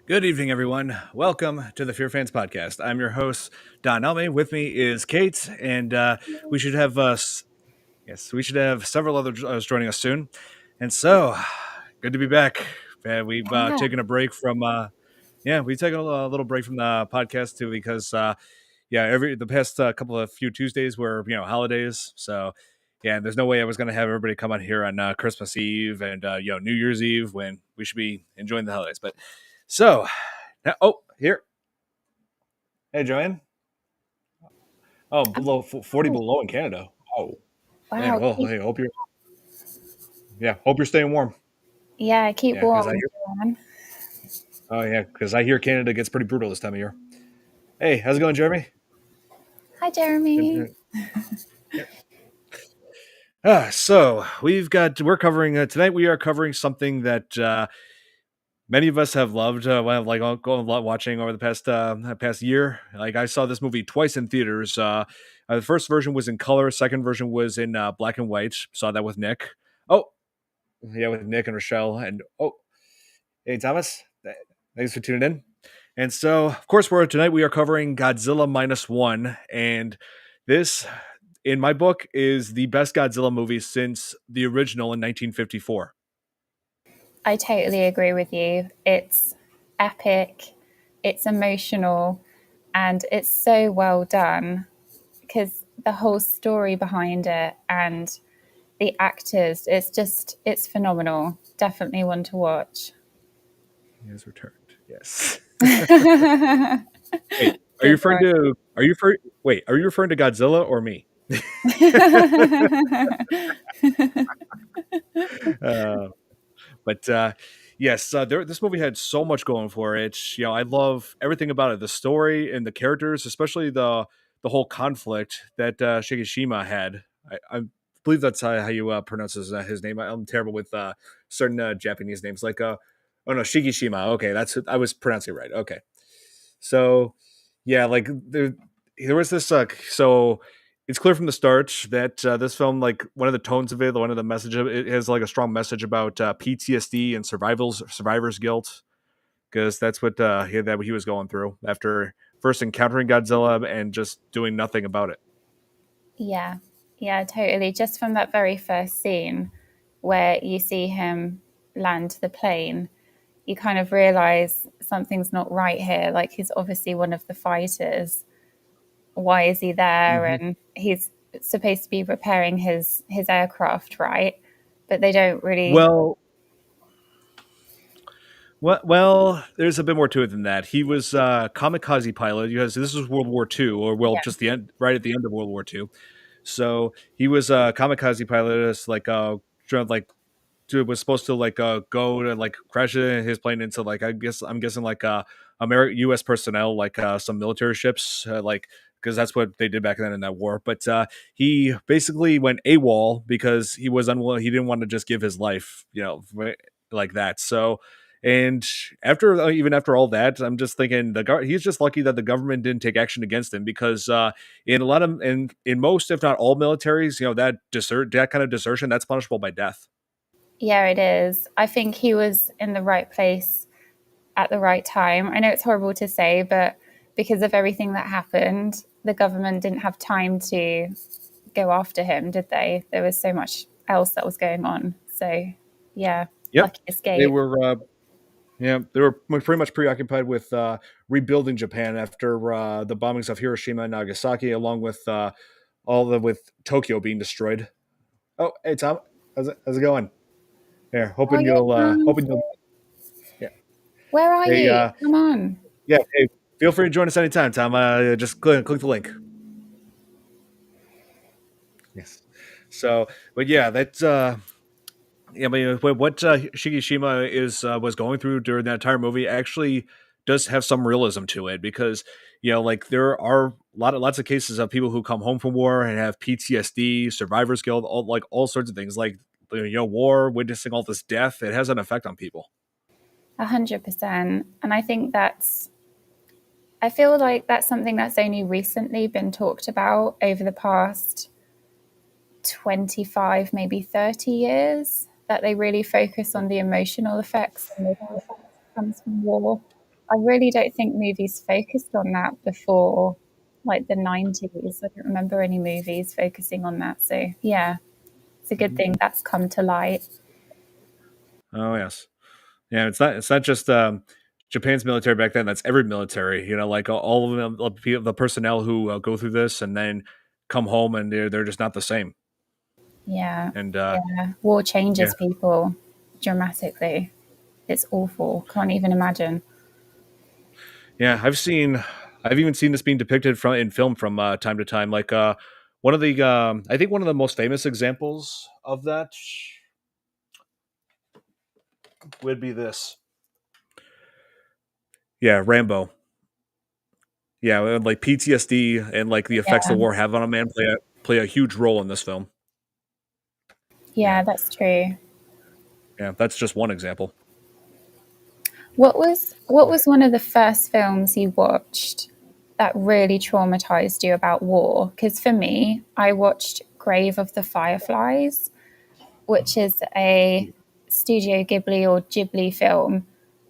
Good evening, everyone. Welcome to the FearFans podcast. I'm your host, Don Elme. With me is Kate, and we should have we should have several others joining us soon. And so, good to be back. We've Yeah. taken a break from we've taken a little break from the podcast too because every the past couple of few Tuesdays were holidays, so yeah, there's no way I was going to have everybody come on here on Christmas Eve and New Year's Eve when we should be enjoying the holidays. But so here. Hey, Joanne. Oh, below 40 Oh, below in Canada. Oh, man. wow. Well, hey, hope you're staying warm. Yeah, keep Yeah, because I warm, hear Joanne. Canada gets pretty brutal this time of year. Hey, how's it going, Jeremy? Hi, Jeremy. Good. Yeah. So we're covering tonight. We are covering something that many of us have loved. Watching over the past year. Like I saw this movie twice in theaters. The first version was in color. Second version was in black and white. Saw that with Nick. Oh, yeah, with Nick and Rochelle. And hey, Thomas. Thanks for tuning in. And so, of course, we are covering Godzilla Minus One, and this, in my book, is the best Godzilla movie since the original in 1954. I totally agree with you. It's epic, it's emotional, and it's so well done because the whole story behind it and the actors, it's phenomenal. Definitely one to watch. He has returned. Yes. Good Wait, are you referring to Godzilla or me? uh, but yes, this movie had so much going for it. I love everything about it, the story and the characters, especially the whole conflict that Shigeshima had. I believe that's how you pronounce his name. I'm terrible with certain Japanese names, like oh no, Shigeshima. Okay, I was pronouncing it right. Okay, so yeah, like there was this so it's clear from the start that this film, like one of the tones of it, one of the message of it has like a strong message about PTSD and survivor's guilt, because that's what he was going through after first encountering Godzilla and just doing nothing about it. Yeah, yeah, totally. Just from that very first scene where you see him land the plane, you kind of realize something's not right here. Like he's obviously one of the fighters. Why is he there? Mm-hmm. And he's supposed to be repairing his aircraft, right? But they don't really. Well, there's a bit more to it than that. He was a kamikaze pilot because this was World War II, or well, Yeah, just the end, right at the end of World War II. So he was a kamikaze pilot, like like was supposed to like go to like crash his plane into like I'm guessing like American U.S. personnel, like some military ships, like because that's what they did back then in that war. But he basically went AWOL because he was unwilling. He didn't want to just give his life, like that. So. And even after all that, I'm just thinking he's just lucky that the government didn't take action against him, because in a lot of in most, if not all, militaries, that kind of desertion, that's punishable by death. yeah, it is. I think he was in the right place at the right time. I know it's horrible to say, but because of everything that happened, the government didn't have time to go after him, did they? There was so much else that was going on. So, yeah, Yep, lucky they escape. were. They were pretty much preoccupied with rebuilding Japan after the bombings of Hiroshima and Nagasaki, along with with Tokyo being destroyed. Oh, hey Tom, how's it going? Here, Oh, yeah, hoping you'll, yeah. where are Hey, you? Come on. yeah. Hey, feel free to join us anytime, Tom. Just click the link. Yes. So, but yeah, that's I mean, what Shigeshima is was going through during that entire movie actually does have some realism to it, because like there are lots of cases of people who come home from war and have PTSD, survivor's guilt, all sorts of things. Like war, witnessing all this death, it has an effect on people. 100%. And I feel like that's something that's only recently been talked about over the past 25, maybe 30 years, that they really focus on the emotional effects and the effects that comes from war. I really don't think movies focused on that before like the 90s. I don't remember any movies focusing on that. So, yeah, it's a good Mhm. thing that's come to light. Oh yes. Yeah, it's not just Japan's military back then. That's every military. You know, like all of them, the personnel who go through this and then come home and they're just not the same. Yeah. And Yeah. War yeah, changes people dramatically. It's awful. Can't even imagine. yeah, I've even seen this being depicted from in film from time to time. Like one of the I think one of the most famous examples of that would be this. Yeah, Rambo. Yeah, and, like PTSD and like the effects the Yeah. war have on a man play a huge role in this film. Yeah, Yeah, that's true. yeah, that's just one example. What was one of the first films you watched that really traumatized you about war? Because for me, I watched Grave of the Fireflies, which is a Studio Ghibli or Ghibli film.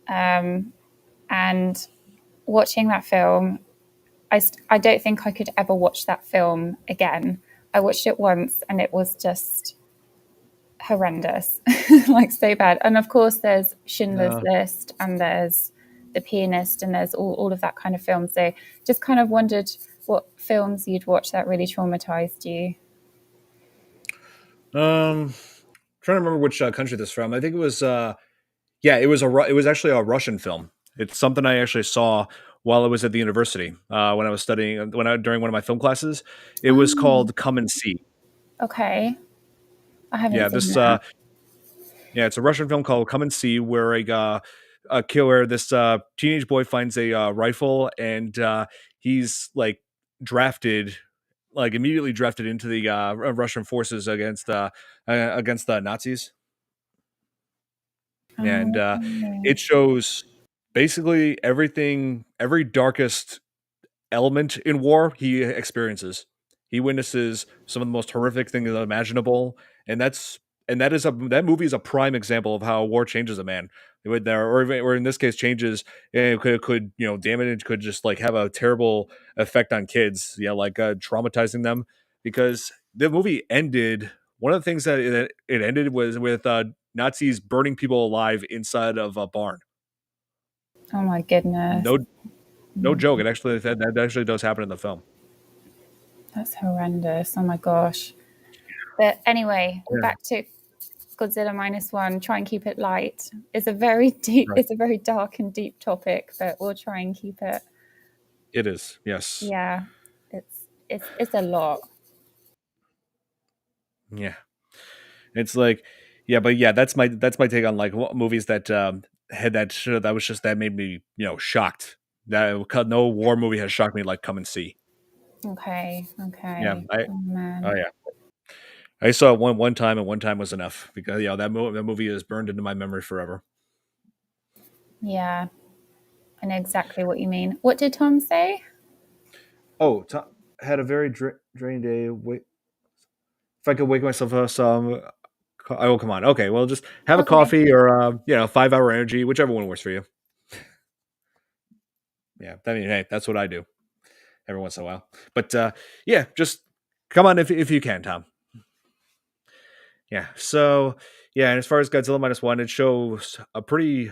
And watching that film, I don't think I could ever watch that film again. I watched it once and it was just horrendous, like so bad. And of course, there's Schindler's Uh, List and there's The Pianist and there's all of that kind of film. So just kind of wondered what films you'd watch that really traumatized you. um, trying to remember which country this from. I think it was yeah, it was actually a Russian film. It's something I actually saw while I was at the university when I was studying during one of my film classes. It was Oh, called Come and See. okay. I haven't Yeah, seen this that. yeah, it's a Russian film called Come and See, where a killer, this teenage boy finds a rifle and he's like drafted, like immediately drafted into the Russian forces against the Nazis, and Oh, okay. it shows basically everything, every darkest element in war he experiences. He witnesses some of the most horrific things imaginable, and that movie is a prime example of how war changes a man. It would there, or even, or in this case, changes. It could damage. It could just like have a terrible effect on kids. Yeah, like traumatizing them because the movie ended. One of the things that it ended was with Nazis burning people alive inside of a barn. Oh my goodness. No, no joke. It actually that actually does happen in the film. That's horrendous. Oh my gosh. But anyway, Yeah. back to Godzilla Minus One. Try and keep it light. It's a very deep, Right. it's a very dark and deep topic, but we'll try and keep it. It is, yes. Yeah, it's a lot. Yeah. It's like, yeah, but yeah, that's my take on like movies that had that was just that made me shocked. That no war movie has shocked me like Come and See. Okay, Yeah, okay. I Oh oh man. yeah, I saw it one time and one time was enough because that movie is burned into my memory forever. Yeah, I know exactly what you mean. What did Tom say? Oh, had a very draining day. Wait, if I could wake myself up some. Oh, come on. Okay, well, just have a Okay. coffee or 5 hour energy, whichever one works for you. Yeah, I mean, hey, that's what I do every once in a while. But yeah, just come on if you can, Tom. Yeah. So yeah, and as far as Godzilla Minus One, it shows a pretty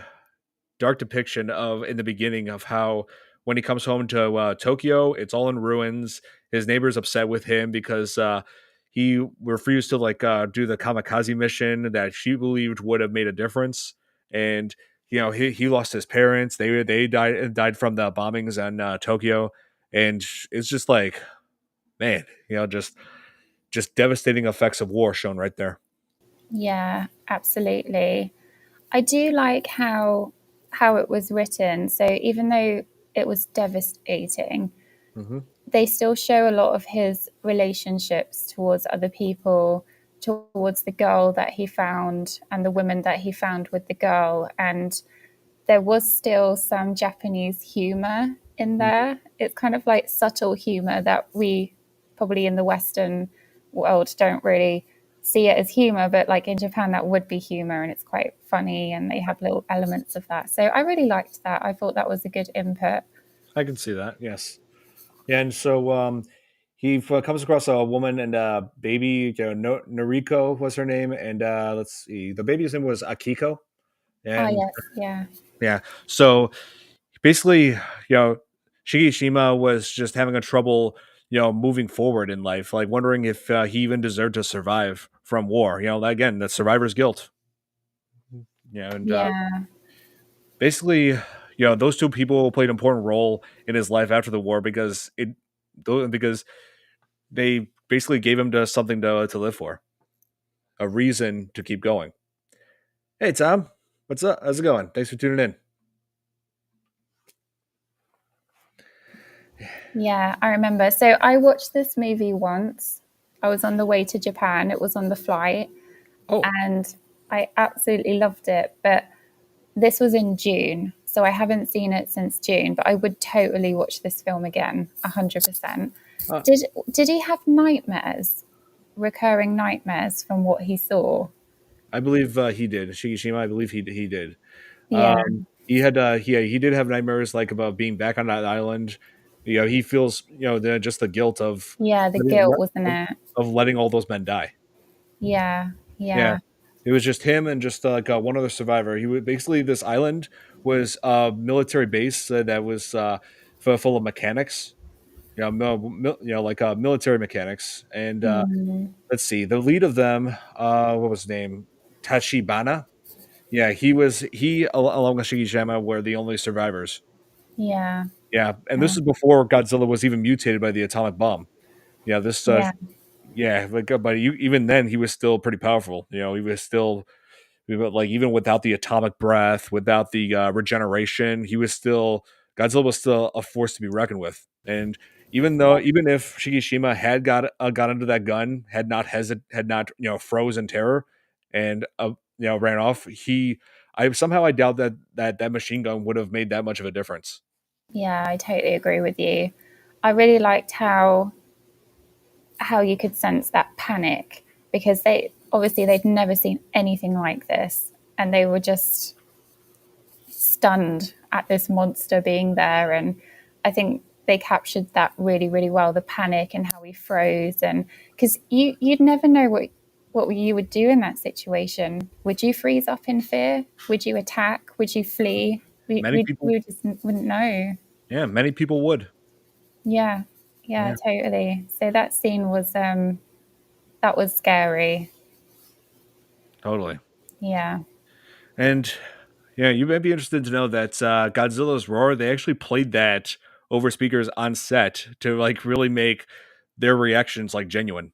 dark depiction of in the beginning of how when he comes home to Tokyo, it's all in ruins. His neighbor's upset with him because he refused to do the kamikaze mission that she believed would have made a difference, and he lost his parents. They died from the bombings on Tokyo, and it's just like man, just devastating effects of war shown right there. Yeah, absolutely. I do like how it was written. So even though it was devastating, Hmm. they still show a lot of his relationships towards other people, towards the girl that he found and the women that he found with the girl. And there was still some Japanese humor in there. It's kind of like subtle humor that we probably in the Western world don't really see it as humor, but like in Japan, that would be humor and it's quite funny and they have little elements of that. So I really liked that. I thought that was a good input. I can see that. Yes. And so he comes across a woman and a baby. You know, Noriko was her name, and let's see, the baby's name was Akiko. Ah, And yes, yeah. yeah, so basically, Shigeshima was just having a trouble, moving forward in life, like wondering if he even deserved to survive from war. Again, the survivor's guilt. And Yeah. basically, those two people played an important role in his life after the war because they basically gave him to something to live for, a reason to keep going. Hey, Tom, what's up? How's it going? Thanks for tuning in. Yeah, I remember. So I watched this movie once. I was on the way to Japan. It was on the flight Oh, and I absolutely loved it. But this was in June, so I haven't seen it since June, but I would totally watch this film again, 100%. uh, Did he have nightmares, recurring nightmares from what he saw? I believe he did. Shigeshima, I believe he did. Yeah, He had he did have nightmares like about being back on that island. He feels just the guilt of yeah, the letting, guilt, wasn't it? of letting all those men die. Yeah, Yeah, yeah, it was just him and just like one other survivor. He would basically this island was a military base that was full of mechanics. Like military mechanics. And mm, let's see, the lead of them, what was his name? Tachibana. Yeah, along with Shigishama were the only survivors. yeah, Yeah, and this yeah, is before Godzilla was even mutated by the atomic bomb. Yeah, this yeah, yeah, like but even then he was still pretty powerful. He was still like even without the atomic breath, without the regeneration, Godzilla was still a force to be reckoned with. And even if Shigeshima had got under that gun, had not froze in terror, and ran off, I doubt that machine gun would have made that much of a difference. yeah. I totally agree with you. I really liked how you could sense that panic because they obviously they'd never seen anything like this and they were just stunned at this monster being there. And I think they captured that really, really well, the panic and how he froze. And because you'd never know what you would do in that situation. Would you freeze up in fear? Would you attack? Would you flee? we, Many we, people, we just wouldn't know. yeah, many people would. Yeah, yeah, Yeah, totally. So that scene was that was scary. totally. Yeah. And yeah, you may be interested to know that Godzilla's roar, they actually played that over speakers on set to like really make their reactions like genuine.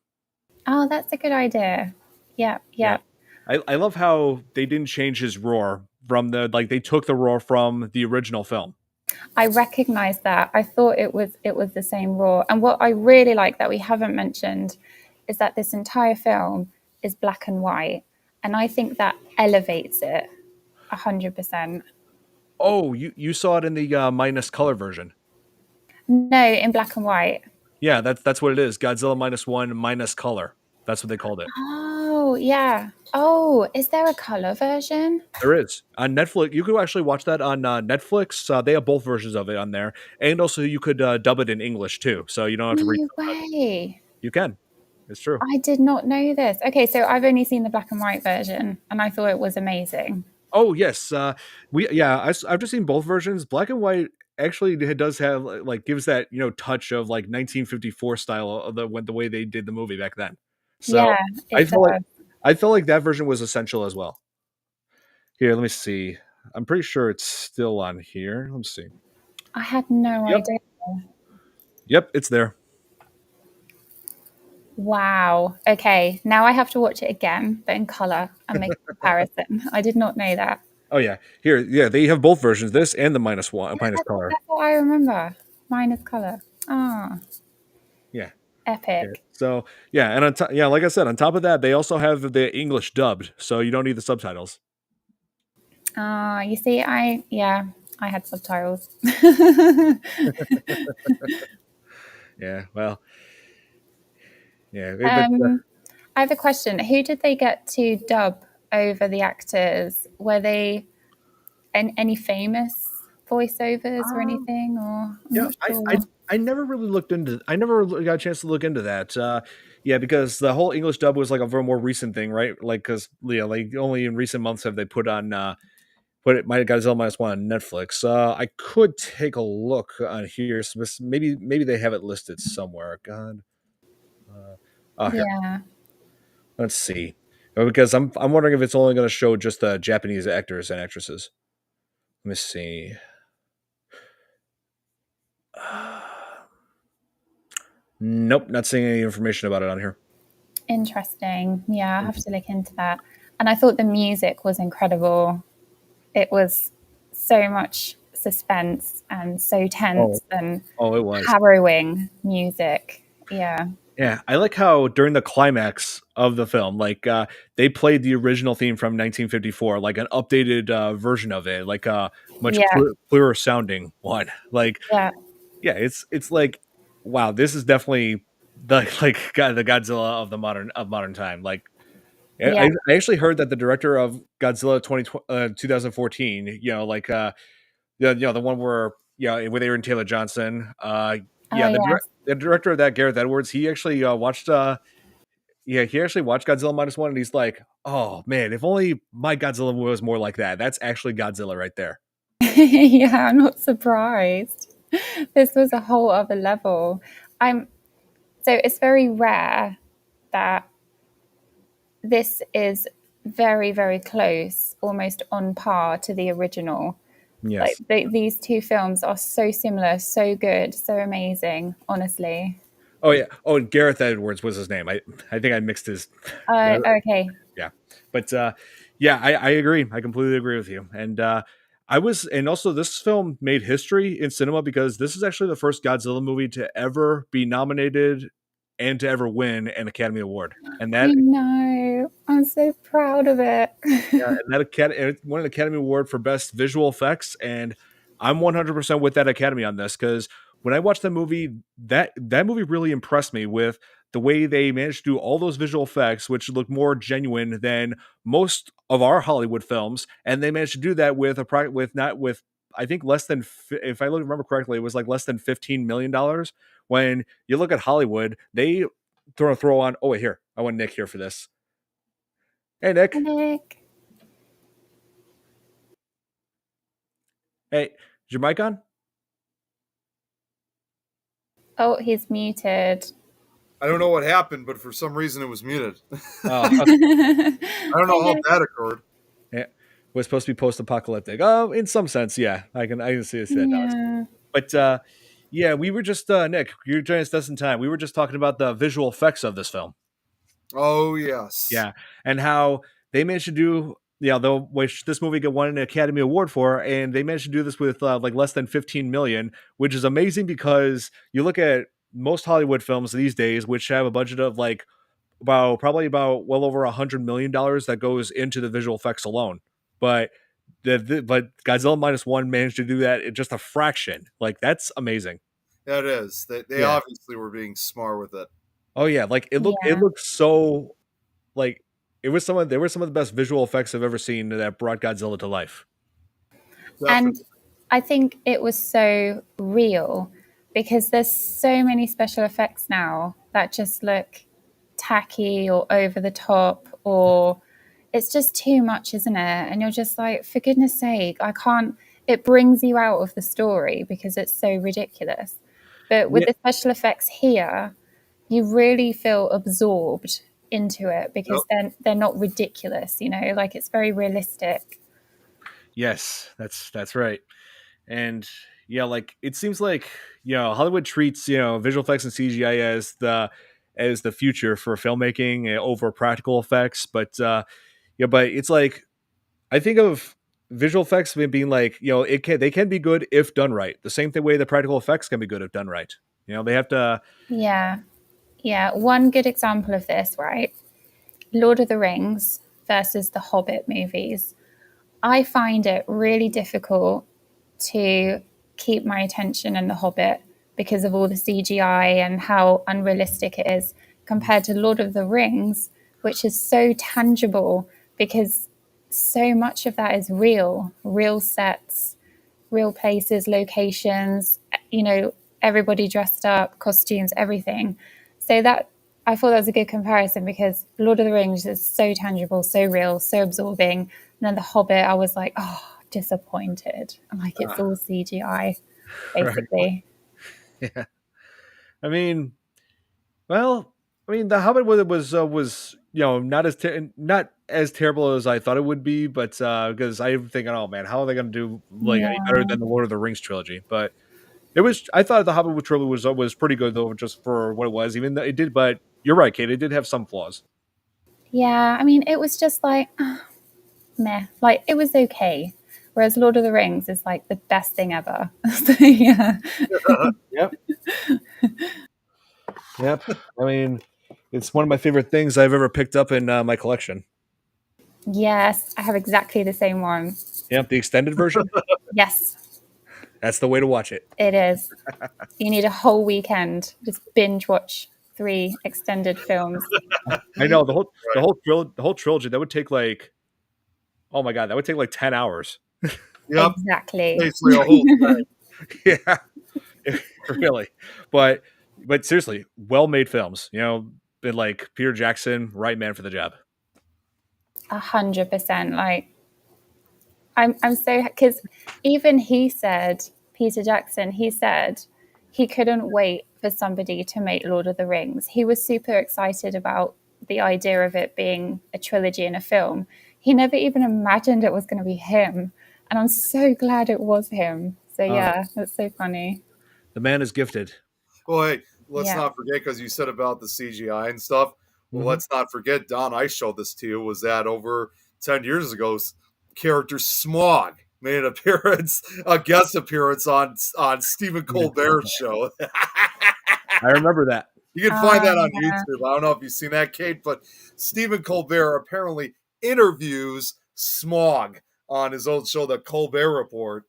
Oh, that's a good idea. Yeah, Yeah. yeah. I love how they didn't change his roar from they took the roar from the original film. I recognized that. I thought it was the same raw. And what I really like that we haven't mentioned is that this entire film is black and white, and I think that elevates it 100%. Oh, you saw it in the minus color version. No, in black and white. Yeah, that's what it is. Godzilla minus one minus color. That's what they called it. Oh, yeah. Oh, is there a color version? There is on Netflix. You could actually watch that on Netflix. They have both versions of it on there, and also you could dub it in English too, so you don't have to read No subtitles. way. You can. It's true. I did not know this. Okay, so I've only seen the black and white version, and I thought it was amazing. Oh yes, I've just seen both versions. Black and white actually it does have like gives that touch of like 1954 style of the way they did the movie back then. So Yeah, I it feel like does. that version was essential as well. Here, let me see. I'm pretty sure it's still on here. Let me see. I had no Yep, idea. yep, it's there. Wow. Okay. Now I have to watch it again, but in color and make a comparison. I did not know that. Oh yeah, here, yeah, they have both versions. This and the minus one, Yeah, minus that's, color. that's what I remember. Mine is color. Ah, Yeah, yeah. epic. So yeah, and yeah, like I said, on top of that, they also have the English dubbed, so you don't need the subtitles. Ah, you see, yeah, I had subtitles. Yeah, well, yeah, but um, I have a question. Who did they get to dub over the actors? Were they any famous voiceovers or Um, anything? Or I'm yeah, not sure. I never really looked into. I never really got a chance to look into that. Yeah, because the whole English dub was like a very more recent thing, right? Like, because like only in recent months have they put on put it my Godzilla Minus One on Netflix. I could take a look on here. So maybe they have it listed somewhere. God, uh, oh here. Yeah, Let's see. Because I'm wondering if it's only going to show just Japanese actors and actresses. Let me see. Nope, not seeing any information about it on here. interesting. Yeah, I'll have to look into that. And I thought the music was incredible. It was so much suspense and so Oh, tense and oh, it was. harrowing music. Yeah. Yeah, I like how during the climax of the film, like they played the original theme from 1954, like an updated version of it, like a much Yeah. clearer sounding one. Like, Yeah. yeah, it's like, wow, this is definitely the the Godzilla of modern time. Like, Yeah. I actually heard that the director of Godzilla 2014, like the one where where they were in Taylor Johnson, Oh, yeah, yes. the director of that, Gareth Edwards, he actually watched he actually watched Godzilla Minus One, and he's like, "Oh man, if only my Godzilla was more like that. That's actually Godzilla right there." Yeah, I'm not surprised. This was a whole other level. I'm so it's very rare that this is very, very close, almost on par to the original. Like Yes. these two films are so similar, so good, so amazing, honestly. Oh yeah. Oh, and Gareth Edwards was his name. I think I mixed his. Okay. Yeah, but yeah, I agree. I completely agree with you. And and also this film made history in cinema because this is actually the first Godzilla movie to ever be nominated and to ever win an Academy Award. And I that know. I'm so proud of it. Yeah, and that Academy it won an Academy Award for Best Visual Effects, and I'm 100% with that Academy on this because when I watched the movie, that movie really impressed me with the way they managed to do all those visual effects, which look more genuine than most of our Hollywood films, and they managed to do that with with not with I think less than if I remember correctly, it was like less than $15 million. When you look at Hollywood, they throw on. Oh wait, here I want Nick here for this. Hey Nick, Nick. hey, is your mic on? Oh, he's muted. I don't know what happened, but for some reason it was muted. Oh, I don't Hi, know how Nick. that occurred. yeah. Was supposed to be post-apocalyptic. In some sense, yeah, I can see that now. Yeah. But yeah, we were just Nick, you're joining us just in time. We were just talking about the visual effects of this film. Oh yes, Yeah, and how they managed to do though which this movie got won an Academy Award for, and they managed to do this with like less than 15 million, which is amazing because you look at most Hollywood films these days, which have a budget of like probably about well over $100 million that goes into the visual effects alone. But but Godzilla Minus One managed to do that in just a fraction. Like that's amazing. that is. They Yeah. obviously were being smart with it. Oh yeah. Like it Yeah. looked so like they were some of the best visual effects I've ever seen that brought Godzilla to life. And Definitely. I think it was so real because there's so many special effects now that just look tacky or over the top, or it's just too much, isn't it? And you're just like, for goodness sake, I can't. It brings you out of the story because it's so ridiculous. But with Yeah. the special effects here, you really feel absorbed into it Yep. because they're not ridiculous, like it's very realistic. Yes, that's right. And yeah, like it seems like Hollywood treats visual effects and CGI as the future for filmmaking over practical effects, but yeah, but it's like I think of visual effects being like they can be good if done right. The same thing way the practical effects can be good if done right. They have to. Yeah. Yeah, one good example of this, right? Lord of the Rings versus the Hobbit movies. I find it really difficult to keep my attention in the Hobbit because of all the CGI and how unrealistic it is compared to Lord of the Rings, which is so tangible because so much of that is real sets, real places, locations, everybody dressed up, costumes, everything. So that I thought that was a good comparison because Lord of the Rings is so tangible, so real, so absorbing. And then The Hobbit, I was like, oh, disappointed. I'm like, it's all CGI, Right. basically. Yeah. I mean, well, The Hobbit was not as terrible as I thought it would be, but because I'm thinking, oh man, how are they going to do like any better Yeah. than the Lord of the Rings trilogy? But I thought the Hobbit trilogy was pretty good though, just for what it was. Even though it did, but you're right, Kate, it did have some flaws. Yeah. I mean, it was just like, meh. Like, it was okay. Whereas Lord of the Rings is like the best thing ever. So, yeah. Yep. Yep. I mean, it's one of my favorite things I've ever picked up in my collection. Yes, I have exactly the same one. Yep, the extended version. Yes, That's the way to watch it. it is. You need a whole weekend. Just binge watch 3 extended films. I know Right. the whole trilogy that would take like, oh my god, that would take like 10 hours. Yep. Exactly. Basically a whole thing. Yeah, really. But seriously, well made films. Been like Peter Jackson, right man for the job. 100%. Like, I'm so, because even he said, Peter Jackson, he said he couldn't wait for somebody to make Lord of the Rings. He was super excited about the idea of it being a trilogy and a film. He never even imagined it was going to be him. And I'm so glad it was him. So Uh, yeah, that's so funny. the man is gifted. Well, hey, let's Yeah. not forget because you said about the CGI and stuff. Well, Hmm. let's not forget, Don, I showed this to you, was that over 10 years ago, character Smog made an appearance, a guest appearance on Stephen Colbert's show. I remember that. You can find that on Yeah. YouTube. I don't know if you've seen that, Kate, but Stephen Colbert apparently interviews Smog on his old show, The Colbert Report.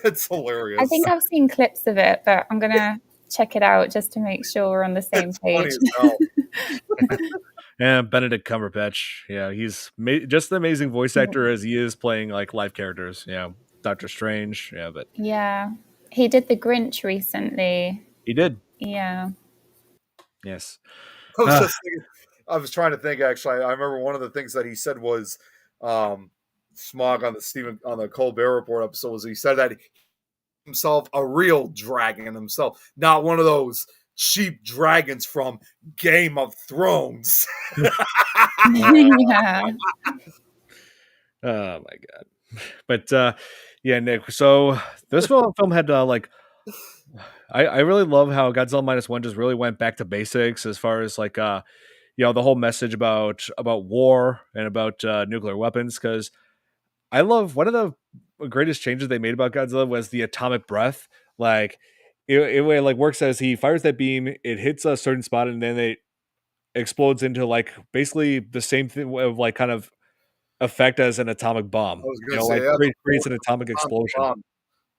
It's I hilarious. think I've seen clips of it, but I'm going to check it out just to make sure we're on the same It's funny page. as hell. Yeah, Benedict Cumberbatch. Yeah, he's just an amazing voice actor as he is playing like live characters. Yeah, Doctor Strange. Yeah, but Yeah. He did The Grinch recently. he did. Yeah. Yes. I was Ah, just thinking, I was trying to think actually. I remember one of the things that he said was um, Smog on the Colbert Report episode was he said that himself a real dragon himself, not one of those cheap dragons from Game of Thrones. Yeah. oh my god. But yeah, Nick. So this film had like I really love how Godzilla Minus One just really went back to basics as far as like the whole message about war and about nuclear weapons because I love one of the greatest changes they made about Godzilla was the atomic breath. Like it like works as he fires that beam, it hits a certain spot, and then it explodes into like basically the same thing of like kind of effect as an atomic I bomb. was going to say, Like yeah, the creates an atomic atomic explosion. bomb.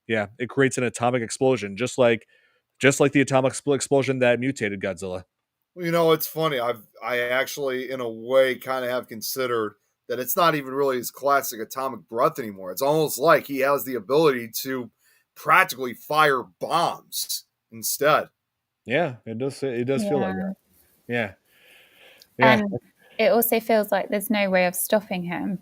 Yeah, it creates an atomic explosion, just like the atomic explosion that mutated Godzilla. It's funny. I actually, in a way, kind of have considered that it's not even really his classic atomic breath anymore. It's almost like he has the ability to practically fire bombs instead. Yeah, it does. It does feel like Yeah. that. Yeah, yeah, And it also feels like there's no way of stopping him.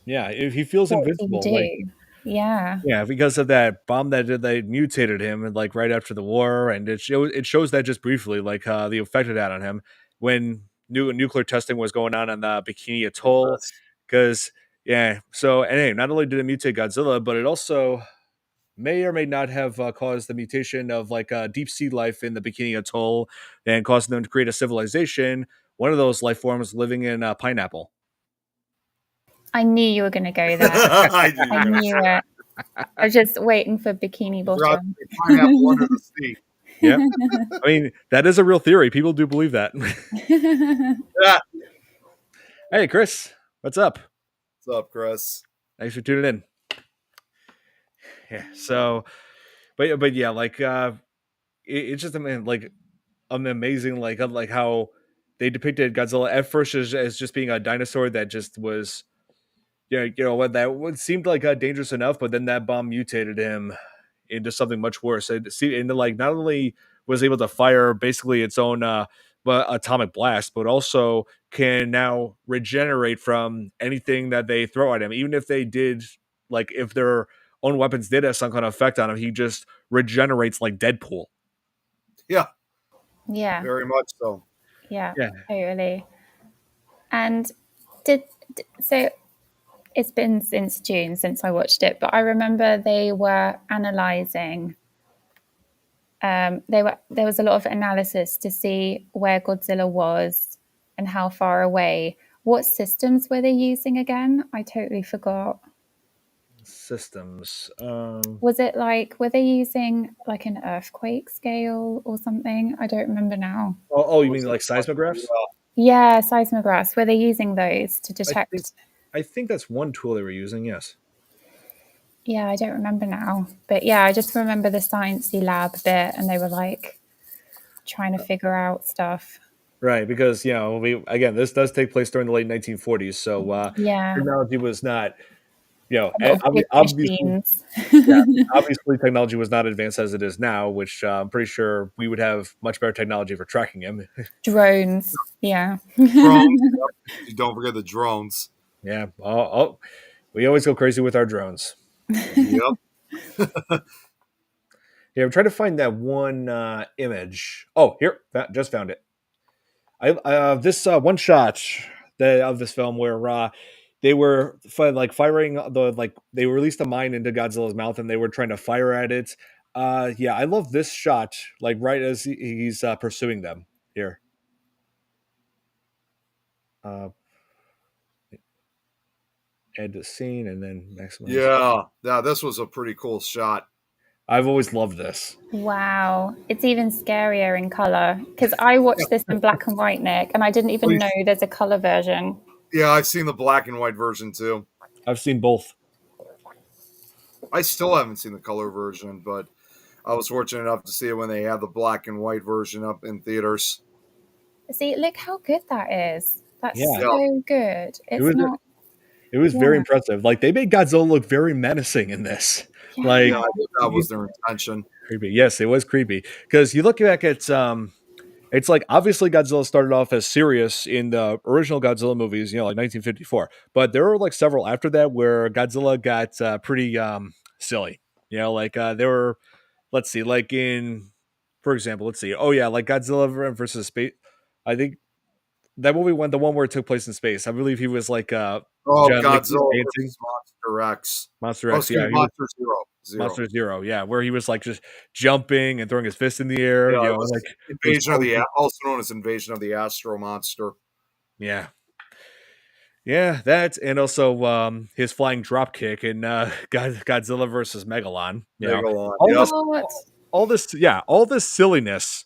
yeah. He feels What can you invincible. Like do? Yeah. yeah, because of that bomb that they mutated him, and like right after the war, and it shows that just briefly, like the effect it had on him when nuclear testing was going on the Bikini Atoll. Yes. Because yeah, so and hey, not only did it mutate Godzilla, but it also may or may not have caused the mutation of like deep sea life in the Bikini Atoll and causing them to create a civilization. One of those life forms living in pineapple. I knew you were going to go there. I knew you I were going to knew say it. I was just waiting for Bikini drop Bottom. the pineapple under the sea. Yep. I mean, that is a real theory. People do believe that. Yeah. Hey, Chris, what's up? What's up, Chris? Thanks for tuning in. Yeah. So, but yeah, like it's just like an amazing like how they depicted Godzilla at first as just being a dinosaur that just was, yeah, what that would seemed like dangerous enough, but then that bomb mutated him into something much worse. And like not only was able to fire basically its own atomic blast, but also can now regenerate from anything that they throw at him, even if they did, like if their own weapons did have some kind of effect on him, he just regenerates like Deadpool. Yeah, Yeah, very much so. yeah, Yeah. totally. And did so it's been since June since I watched it, but I remember they were analyzing. There was a lot of analysis to see where Godzilla was and how far away. What systems were they using again? I totally forgot. Systems. Was it like were they using like an earthquake scale or something? I don't remember now. Oh, you mean Was it like seismographs? Yeah, seismographs. Were they using those to I think detect? I think that's one tool they were using. Yes. Yeah, I don't remember now. But yeah, I just remember the sciencey lab bit and they were like trying to figure out stuff. Right, because we again, this does take place during the late 1940s, so Yeah, technology was not, a lot of big obviously, machines. yeah, obviously technology was not advanced as it is now, which I'm pretty sure we would have much better technology for tracking him. Drones. Yeah. Drones. Yep. Don't forget the drones. Yeah, we always go crazy with our drones. Yep. Yeah, I'm trying to find that one image. Oh, here, just found it. This one shot of this film where they were firing they released a mine into Godzilla's mouth and they were trying to fire at it. Yeah, I love this shot, like right as he's pursuing them here. Uh, Add the scene and then maximize. Yeah. Yeah. This was a pretty cool shot. I've always loved this. Wow. It's even scarier in color because I watched this in black and white, Nick, and I didn't even know there's a color version. Yeah, I've seen the black and white version too. I've seen both. I still haven't seen the color version, but I was fortunate enough to see it when they had the black and white version up in theaters. See, look how good that is. That's Yeah, Yeah. so good. it It's was not, it was very yeah, impressive. Like they made Godzilla look very menacing in this. yeah. Like Yeah, I think that was their intention. creepy. Yes, it was creepy because you look back at it's like obviously Godzilla started off as serious in the original Godzilla movies, like 1954. But there were like several after that where Godzilla got pretty silly. Like there were, let's see, like in, for example, let's see. Oh yeah, like Godzilla versus Space. I think that movie went the one where it took place in space. I believe he was like Oh, like he was Godzilla dancing. versus Monster X. Monster Oh, X, excuse yeah, me, he was Monster Zero. Zero. Monster Zero, yeah, where he was like just jumping and throwing his fist in the air, Yeah, it was like those Invasion of the also known as Invasion of the Astro Monster. yeah. Yeah, that and also his flying drop kick in Godzilla versus Megalon. Megalon. All Yep. this, What? all this silliness.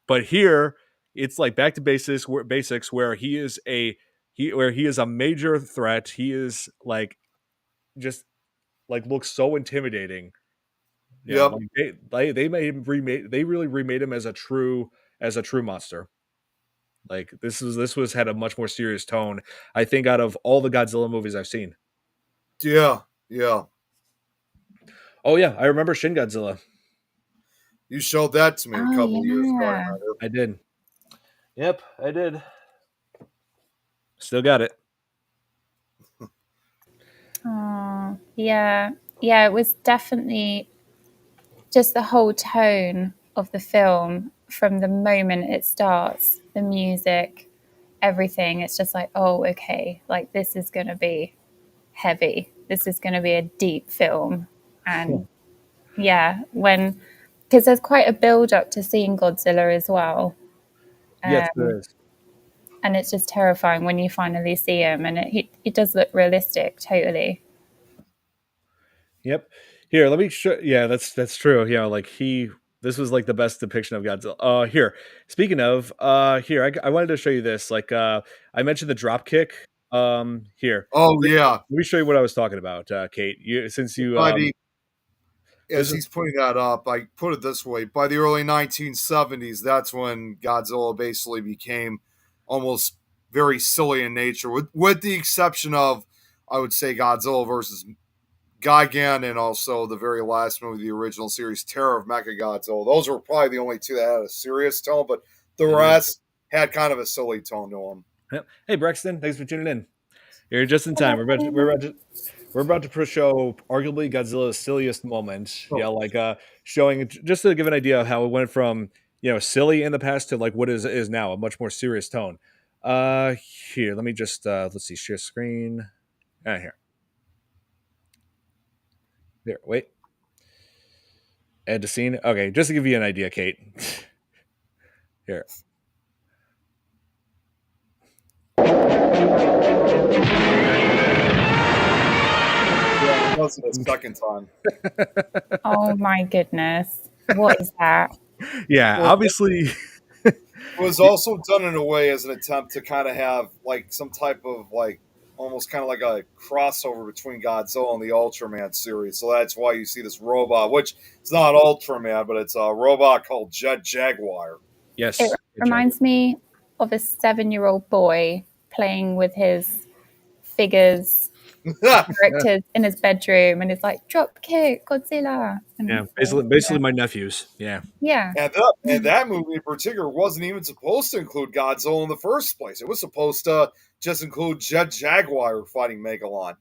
But here, it's like back to basics where he is a major threat. He is like just like looks so intimidating. Yep. Like they made him remade. They really remade him as a true monster. Like this was had a much more serious tone, I think, out of all the Godzilla movies I've seen. Yeah. Yeah. Oh yeah, I remember Shin Godzilla. You showed that to me a Oh, couple years ago. I yeah. remember. I did. Yep, I did. Still got it. Oh, yeah. Yeah, it was definitely just the whole tone of the film from the moment it starts, the music, everything. It's just like, oh, okay, like this is going to be heavy. This is going to be a deep film. And yeah, because there's quite a build up to seeing Godzilla as well. Yes, Um, there is. and it's just terrifying when you finally see him. And it does look realistic, totally. Yep. Here, let me show. Yeah, that's true. Yeah, like this was like the best depiction of Godzilla. Here. Speaking of, here, I wanted to show you this. Like, I mentioned the drop kick. Here, Oh yeah. let me show you what I was talking about, Kate. Since you, By the this as is he's putting that up, I put it this way: by the early 1970s, that's when Godzilla basically became almost very silly in nature, with the exception of, I would say, Godzilla versus Gigan, and also the very last movie, the original series, Terror of Mechagodzilla. Those were probably the only two that had a serious tone, but the rest had kind of a silly tone to them. Yep. Hey, Brexton, thanks for tuning in. You're just in time. We're about to show arguably Godzilla's silliest moment. Oh. Yeah, like showing just to give an idea of how it went from silly in the past to like what is now a much more serious tone. Here, let me just let's see, share screen. Here. There, wait. Add to scene. Okay, just to give you an idea, Kate. Here. Yeah, it wasn't the second time. Oh my goodness. What is that? Yeah, Well, obviously. it was also done in a way as an attempt to kind of have like some type of like almost kind of like a crossover between Godzilla and the Ultraman series. So that's why you see this robot, which it's not Ultraman, but it's a robot called Jet Jaguar. Yes. It reminds me of a 7-year-old boy playing with his figures, characters in his bedroom, and it's like drop kick Godzilla. And Yeah, basically my nephews. Yeah. yeah. And that movie in particular wasn't even supposed to include Godzilla in the first place. It was supposed to just include Jet Jaguar fighting Megalon.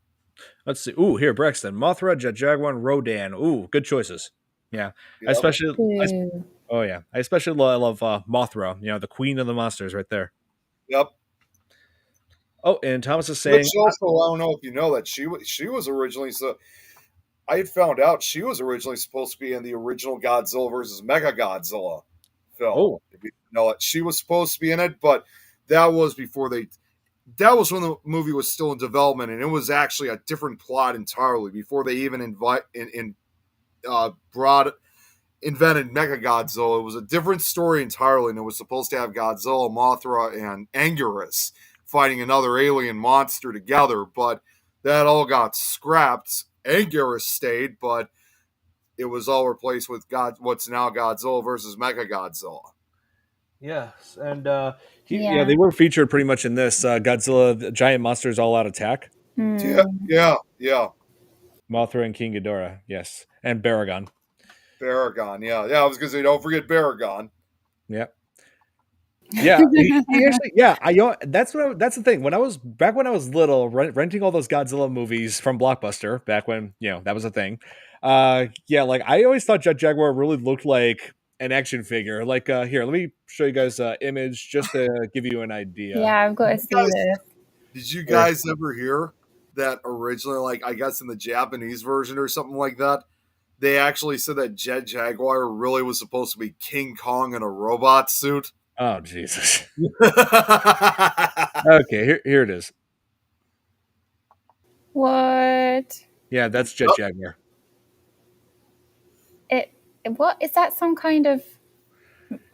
Let's see. Ooh, here, Brexton, Mothra, Jet Jaguar, Rodan. Ooh, good choices. Yeah, Yep. especially. Oh yeah, I especially love Mothra. The queen of the monsters, right there. Yep. Oh, and Thomas is saying. Which also, I don't know if you know that she was originally I had found out she was originally supposed to be in the original Godzilla versus Mechagodzilla film. Oh. If you know it, she was supposed to be in it, but that was before that was when the movie was still in development, and it was actually a different plot entirely before they even invented Mechagodzilla. It was a different story entirely, and it was supposed to have Godzilla, Mothra, and Anguirus fighting another alien monster together, but that all got scrapped. Anguirus stayed, but it was all replaced with what's now Godzilla versus Mechagodzilla. Yes, and they were featured pretty much in this Godzilla, the Giant Monsters All Out Attack. Yeah. Mothra and King Ghidorah, yes, and Baragon. Yeah. I was gonna say, don't forget Baragon. Yeah. Yeah, he actually, that's the thing. When I was little, renting all those Godzilla movies from Blockbuster back when that was a thing. Like I always thought Jet Jaguar really looked like an action figure. Like here, let me show you guys an image just to give you an idea. Yeah, I've got to see this. Did you guys ever hear that originally, like I guess in the Japanese version or something like that, they actually said that Jet Jaguar really was supposed to be King Kong in a robot suit? Oh, Jesus. Okay, here it is. What? Yeah, that's Jet Jaguar. What is that? Some kind of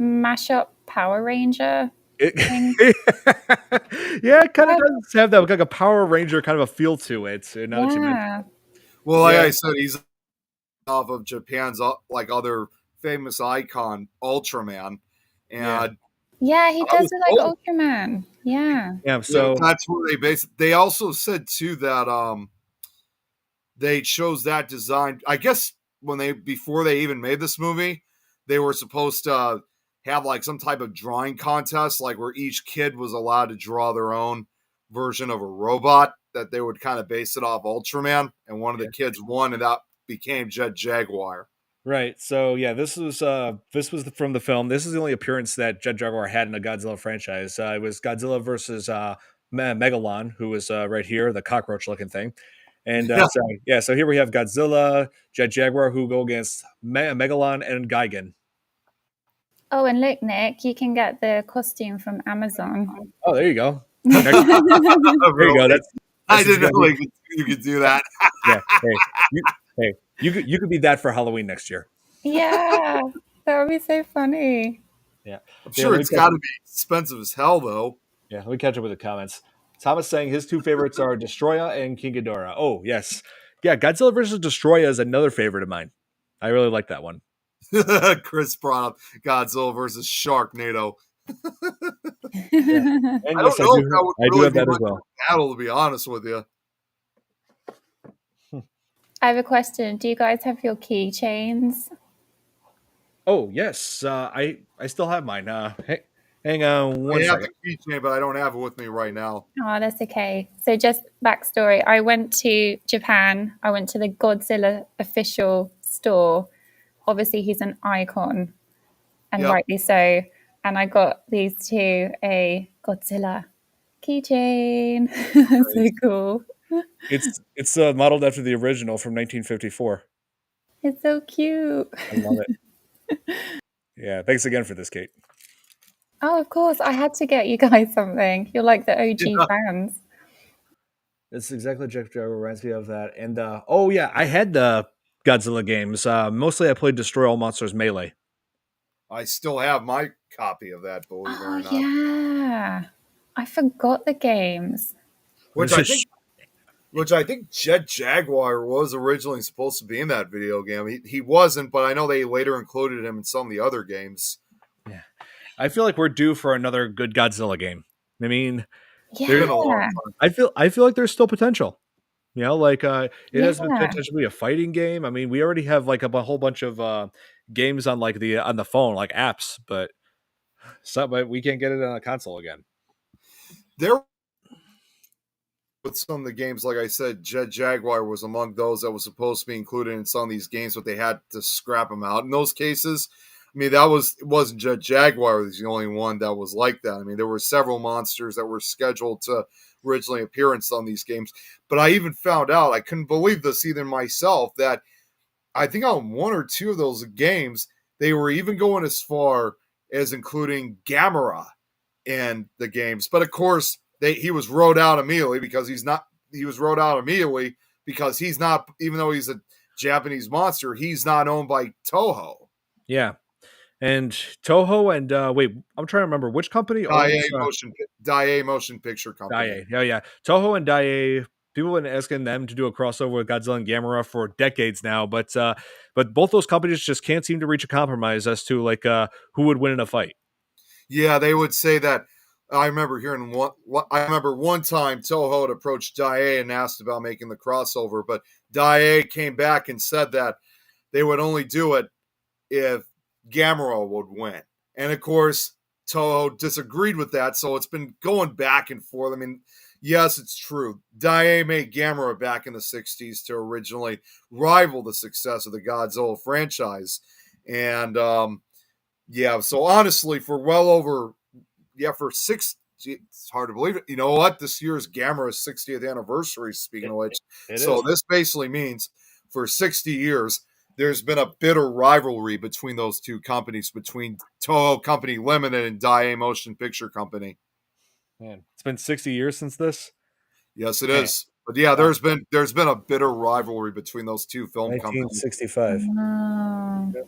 mashup Power Ranger thing? Yeah, it kind of does have that like a Power Ranger kind of a feel to it. Well, like I said, he's off of Japan's like other famous icon, Ultraman, and he does it like Ultraman. Yeah. So that's where they they also said too that they chose that design. I guess before they even made this movie, they were supposed to have like some type of drawing contest, like where each kid was allowed to draw their own version of a robot that they would kind of base it off Ultraman, and one of the kids won, and that became Jet Jaguar. Right. So this was from the film. This is the only appearance that Jet Jaguar had in a Godzilla franchise. It was Godzilla versus Megalon, who was right here, the cockroach-looking thing. And so here we have Godzilla, Jet Jaguar, who go against Megalon and Gigan. Oh, and look, Nick, you can get the costume from Amazon. Oh, there you go. There you go. I didn't know you could do that. Yeah. Hey, you could be that for Halloween next year. Yeah, that would be so funny. Yeah, I'm sure it's got to be expensive as hell, though. Yeah, let me catch up with the comments. Thomas saying his two favorites are Destroya and King Ghidorah. Oh, yes. Yeah, Godzilla versus Destroya is another favorite of mine. I really like that one. Chris brought up Godzilla versus Sharknado. Yeah. And I don't yes, know if that would I do really have be that as much of well. a battle, to be honest with you. I have a question. Do you guys have your keychains? Oh yes, I still have mine. Hang on I one have second. the keychain, but I don't have it with me right now. Oh, that's okay. So, just backstory, I went to Japan. I went to the Godzilla official store. Obviously, he's an icon, and Yep. rightly so. And I got these two a Godzilla keychain. So Nice. cool. It's modeled after the original from 1954. It's so cute. I love it. Yeah, thanks again for this, Kate. Oh, of course. I had to get you guys something. You're like the OG Yeah. fans. It's exactly Jeff Jarrett reminds me of that. And oh yeah, I had the Godzilla games. Mostly I played Destroy All Monsters Melee. I still have my copy of that, believe it Oh, or not. yeah. I forgot the games. Which I think Which I think Jet Jaguar was originally supposed to be in that video game. He wasn't, but I know they later included him in some of the other games. Yeah, I feel like we're due for another good Godzilla game. I mean, It's there. been a long Yeah. time. I feel like there's still potential. You know, like it has Yeah. potential to be a fighting game. I mean, we already have like a whole bunch of games on like the on the phone, like apps, but we can't get it on a console again. There with some of the games, like I said, Jet Jaguar was among those that was supposed to be included in some of these games, but they had to scrap them out. In those cases, I mean, it wasn't Jet Jaguar was the only one that was like that. I mean, there were several monsters that were scheduled to originally appear in some of these games. But I even found out, I couldn't believe this either myself, that I think on one or two of those games, they were even going as far as including Gamera in the games. But of course, he was wrote out immediately because he's not. He was wrote out immediately because he's not. Even though he's a Japanese monster, he's not owned by Toho. Yeah, and Toho and wait, I'm trying to remember which company owns Daiei Motion Picture Company. Daiei. Yeah, yeah, Toho and Daiei. People have been asking them to do a crossover with Godzilla and Gamera for decades now, but both those companies just can't seem to reach a compromise as to like who would win in a fight. Yeah, they would say that. I remember hearing one. I remember one time Toho had approached Daiei and asked about making the crossover, but Daiei came back and said that they would only do it if Gamera would win. And of course, Toho disagreed with that, so it's been going back and forth. I mean, yes, it's true. Daiei made Gamera back in the 60s to originally rival the success of the Godzilla franchise. And yeah, so honestly, for well over, yeah, for it's hard to believe it. You know what? This year is Gamera's 60th anniversary, speaking of which. So Is. this basically means for 60 years, there's been a bitter rivalry between those two companies, between Toho Company Limited and Daiei Motion Picture Company. Man, it's been 60 years since this. Yes, it Man. is. But yeah, there's been a bitter rivalry between those two film companies. 1965.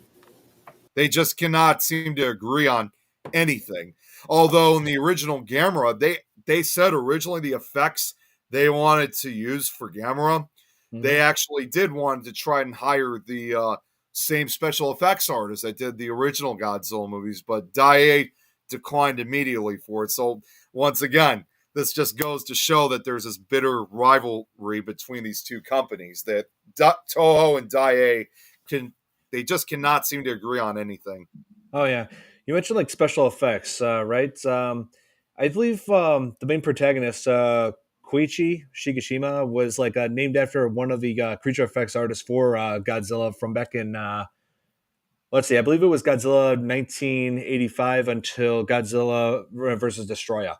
They just cannot seem to agree on anything. Although in the original Gamera, they said originally the effects they wanted to use for Gamera, they actually did want to try and hire the same special effects artist that did the original Godzilla movies, but Daiei declined immediately for it. So once again, this just goes to show that there's this bitter rivalry between these two companies that Toho and Daiei they just cannot seem to agree on anything. Oh yeah, you mentioned like special effects, right? I believe the main protagonist, Koichi Shigeshima, was like named after one of the creature effects artists for Godzilla from back in. Let's see, I believe it was Godzilla 1985 until Godzilla versus Destroyer.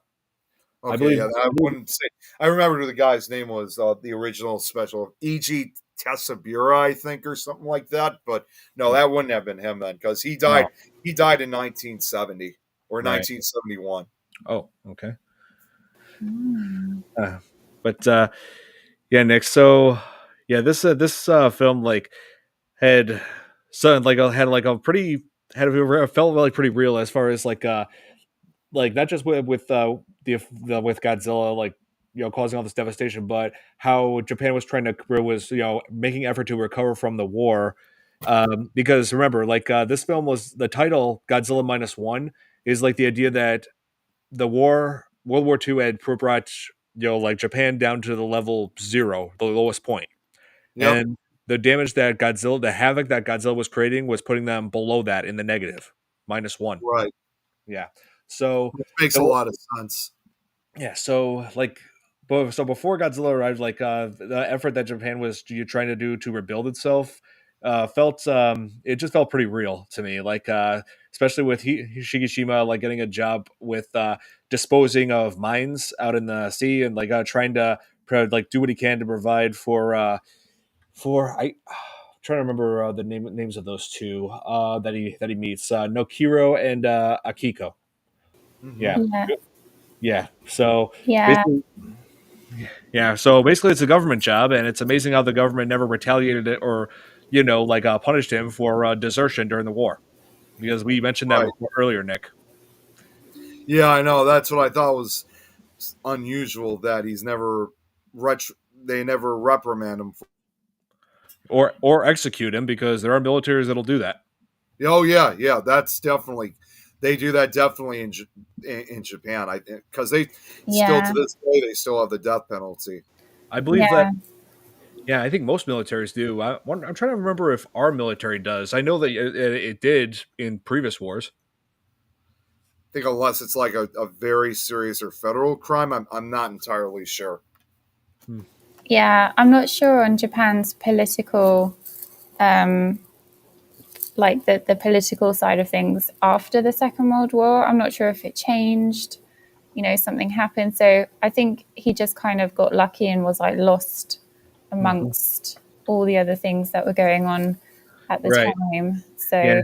Okay, yeah, I wouldn't say. I remember who the guy's name was. The original special E.G. Tessabura, I think, or something like that. But no, that wouldn't have been him then, because he died. No. He died in 1970 or Right. 1971. Oh, okay. But yeah, Nick. So yeah, this film like had had like a pretty felt like pretty real as far as like not just with with Godzilla like causing all this devastation, but how Japan was trying to was making effort to recover from the war. Because remember, like this film was the title Godzilla Minus One is like the idea that the war, World War II had brought like Japan down to the level zero, the lowest point, Yep. and the havoc that Godzilla was creating was putting them below that in the negative, -1. Right. Yeah. So Which makes a the lot of sense. yeah, so like, so before Godzilla arrived, like the effort that Japan was trying to do to rebuild itself, felt it just felt pretty real to me. Like especially with Shigeshima, like getting a job with disposing of mines out in the sea and like trying to like do what he can to provide for trying to remember the names of those two that he meets, Nokiro and Akiko. Hmm. Yeah, Yeah. yeah. So Yeah. basically, yeah. So basically, it's a government job, and it's amazing how the government never retaliated it or, like punished him for desertion during the war, because we mentioned that Right. before earlier, Nick. Yeah, I know. That's what I thought was unusual that he's never they never reprimand him for. Or execute him, because there are militaries that'll do that. Oh yeah, yeah, that's definitely they do that definitely in Japan. I because they still to Yeah. this day they still have the death penalty. I believe that. Yeah. Yeah, I think most militaries do. I'm trying to remember if our military does. I know that it did in previous wars. I think unless it's like a very serious or federal crime, I'm not entirely sure. Hmm. Yeah. I'm not sure on Japan's political, um, like the political side of things after the Second World War. I'm not sure if it changed. Something happened. So I think he just kind of got lucky and was like lost Mhm. amongst all the other things that were going on at the Right. time. Yeah. So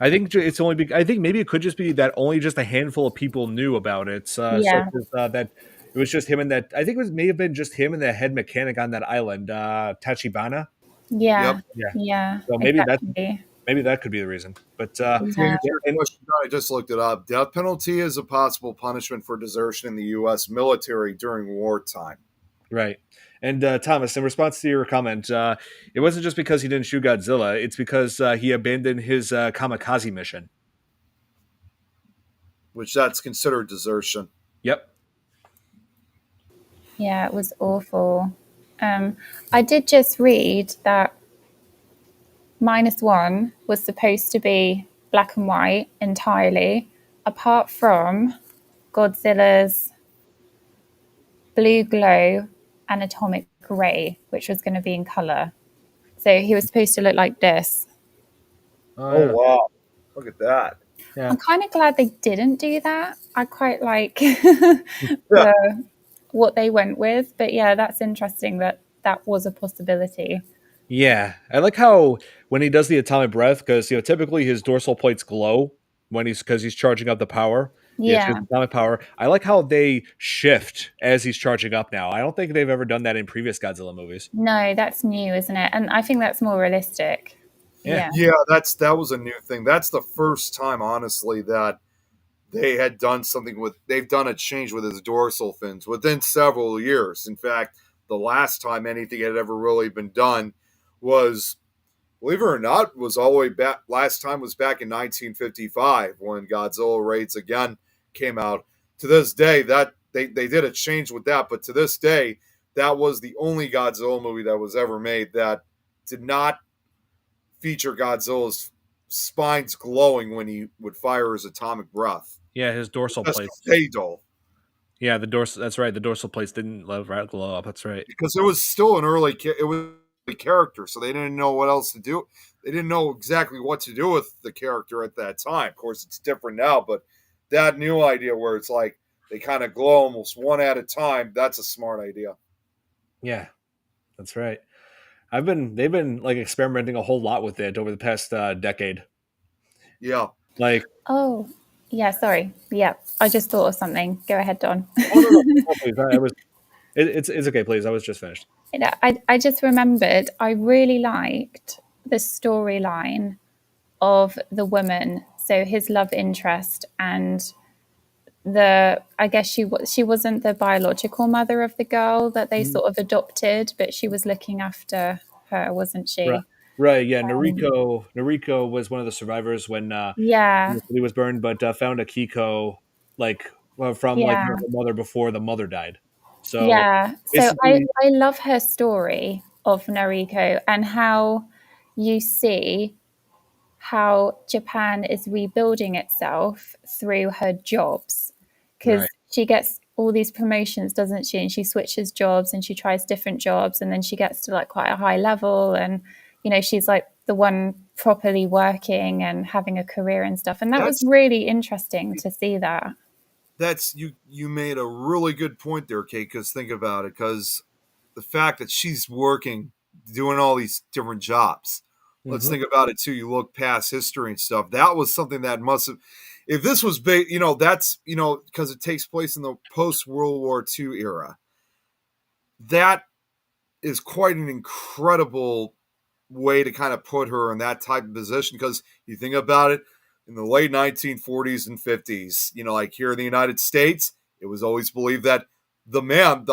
I think it's only. I think maybe it could just be that only just a handful of people knew about it, such yeah, as that it was just him and that. I think it may have been just him and the head mechanic on that island, Tachibana. Yep. yeah, Yeah. yeah, So exactly. maybe that could be the reason. But To Yeah, answer yeah, your and question, I just looked it up. Death penalty is a possible punishment for desertion in the U.S. military during wartime. right. And Thomas, in response to your comment, it wasn't just because he didn't shoot Godzilla; it's because he abandoned his kamikaze mission. Which that's considered desertion. Yep. yeah, it was awful. Um, I did just read that -1 was supposed to be black and white entirely, apart from Godzilla's blue glow and atomic ray, which was going to be in color. So he was supposed to look like this. Oh Oh yeah. wow! Look at that. Yeah. I'm kind of glad they didn't do that. I quite like Yeah. the what they went with, but yeah, that's interesting that that was a possibility. Yeah, I like how when he does the atomic breath, because typically his dorsal plates glow when he's charging up the power. Yeah, Yeah, atomic power. I like how they shift as he's charging up now. I don't think they've ever done that in previous Godzilla movies. no, that's new, isn't it? And I think that's more realistic. Yeah, Yeah, Yeah, that was a new thing. That's the first time, honestly, that they had done something with. They've done a change with his dorsal fins within several years. In fact, the last time anything had ever really been done was, believe it or not, was all the way back. Last time was back in 1955 when Godzilla Raids Again came out. To this day, that they did a change with that, but to this day, that was the only Godzilla movie that was ever made that did not feature Godzilla's spines glowing when he would fire his atomic breath. yeah, his dorsal Just plates. stay dull. Yeah, the dorsal. That's right. The dorsal plates didn't glow up. That's right. Because it was still an early it was a character, so they didn't know what else to do. They didn't know exactly what to do with the character at that time. Of course, it's different now, but that new idea where it's like they kind of glow almost one at a time, that's a smart idea. Yeah, that's right. They've been like experimenting a whole lot with it over the past decade. Yeah. Like, oh, yeah, sorry. Yeah, I just thought of something. Go ahead, Don. oh no, no, no, please. It's okay, please. I was just finished. I just remembered I really liked the storyline of the woman, so his love interest, and I guess she wasn't the biological mother of the girl that they Mhm. sort of adopted, but she was looking after her, wasn't Right. she? Right, yeah, Um, Noriko was one of the survivors when yeah, he was burned, but found Akiko. like from like Yeah. her mother before the mother died. So Yeah. So basically, I love her story of Noriko and how you see how Japan is rebuilding itself through her jobs. right. Because she gets all these promotions, doesn't she? And she switches jobs and she tries different jobs and then she gets to like quite a high level and she's like the one properly working and having a career and stuff. And that was That's really interesting to see that. that's you made a really good point there, Kate. Because think about it, because the fact that she's working, doing all these different jobs. Let's Hmm. think about it too. You look past history and stuff. That was something that must have, if this was big, that's because it takes place in the post World War II era. That is quite an incredible way to kind of put her in that type of position because you think about it in the late 1940s and 50s, like here in the United States, it was always believed that the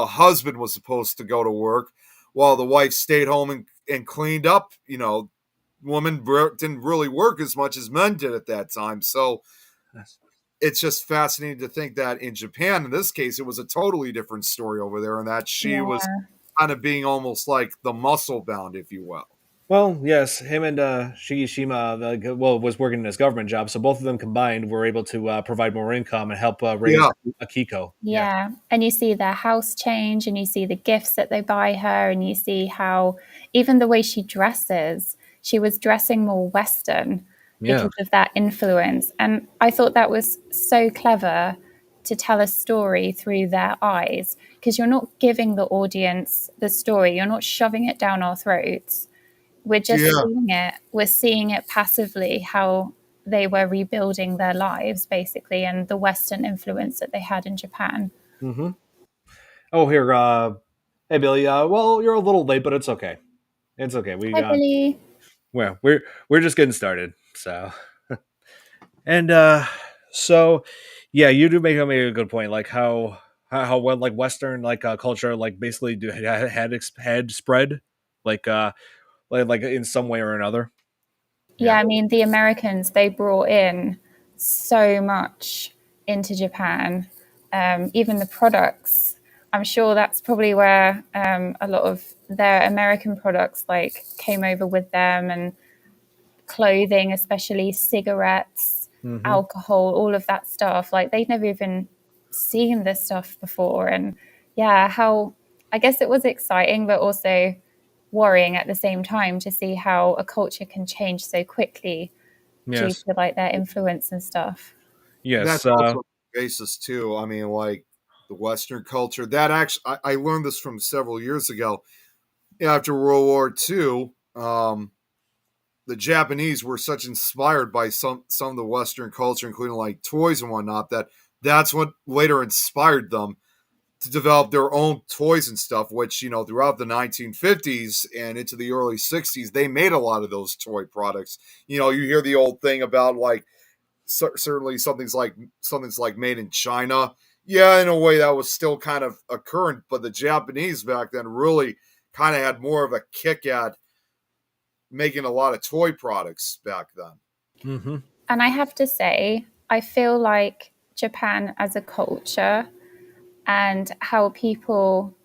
husband was supposed to go to work while the wife stayed home and cleaned up. Women didn't really work as much as men did at that time. So it's just fascinating to think that in Japan, in this case, it was a totally different story over there, and that she was Yeah. kind of being almost like the muscle bound, if you will. Well, yes, him and Shigeshima, was working in his government job, so both of them combined were able to provide more income and help raise Yeah, Akiko. Yeah. Yeah. And you see their house change and you see the gifts that they buy her and you see how even the way she dresses, she was dressing more Western Yeah. because of that influence. And I thought that was so clever to tell a story through their eyes because you're not giving the audience the story, you're not shoving it down our throats. We're just yeah. seeing it. We're seeing it passively how they were rebuilding their lives basically and the Western influence that they had in Japan. Hmm. Oh, here, hey Billy. Well, you're a little late, but it's okay. It's okay. Hi, Billy. Well, we're just getting started. So, and so, yeah, you do make a good point. Like how well like Western like culture like basically had spread like like in some way or another. Yeah, Yeah. I mean, the Americans, they brought in so much into Japan, even the products. I'm sure that's probably where a lot of their American products like came over with them and clothing, especially cigarettes, Hmm. alcohol, all of that stuff. Like they'd never even seen this stuff before. And yeah, how I guess it was exciting, but also worrying at the same time to see how a culture can change so quickly due Yes. to like their influence and stuff. Yes. That's also the basis too. I mean, like the Western culture. That actually, I learned this from several years ago. After World War II, the Japanese were such inspired by some of the Western culture, including like toys and whatnot, that's what later inspired them to develop their own toys and stuff. Which throughout the 1950s and into the early 60s, they made a lot of those toy products. You hear the old thing about like certainly something's like made in China. Yeah, in a way that was still kind of a current, but the Japanese back then really kind of had more of a kick at making a lot of toy products back then. Hmm. And I have to say, I feel like Japan as a culture and how people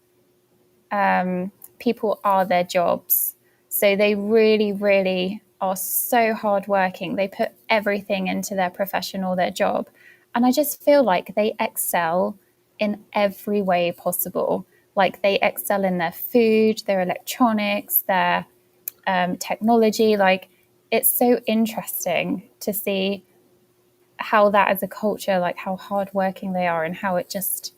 are their jobs. So they really, really are so hardworking. They put everything into their profession or their job. And I just feel like they excel in every way possible. Like they excel in their food, their electronics, their technology. Like it's so interesting to see how that as a culture, like how hardworking they are and how it just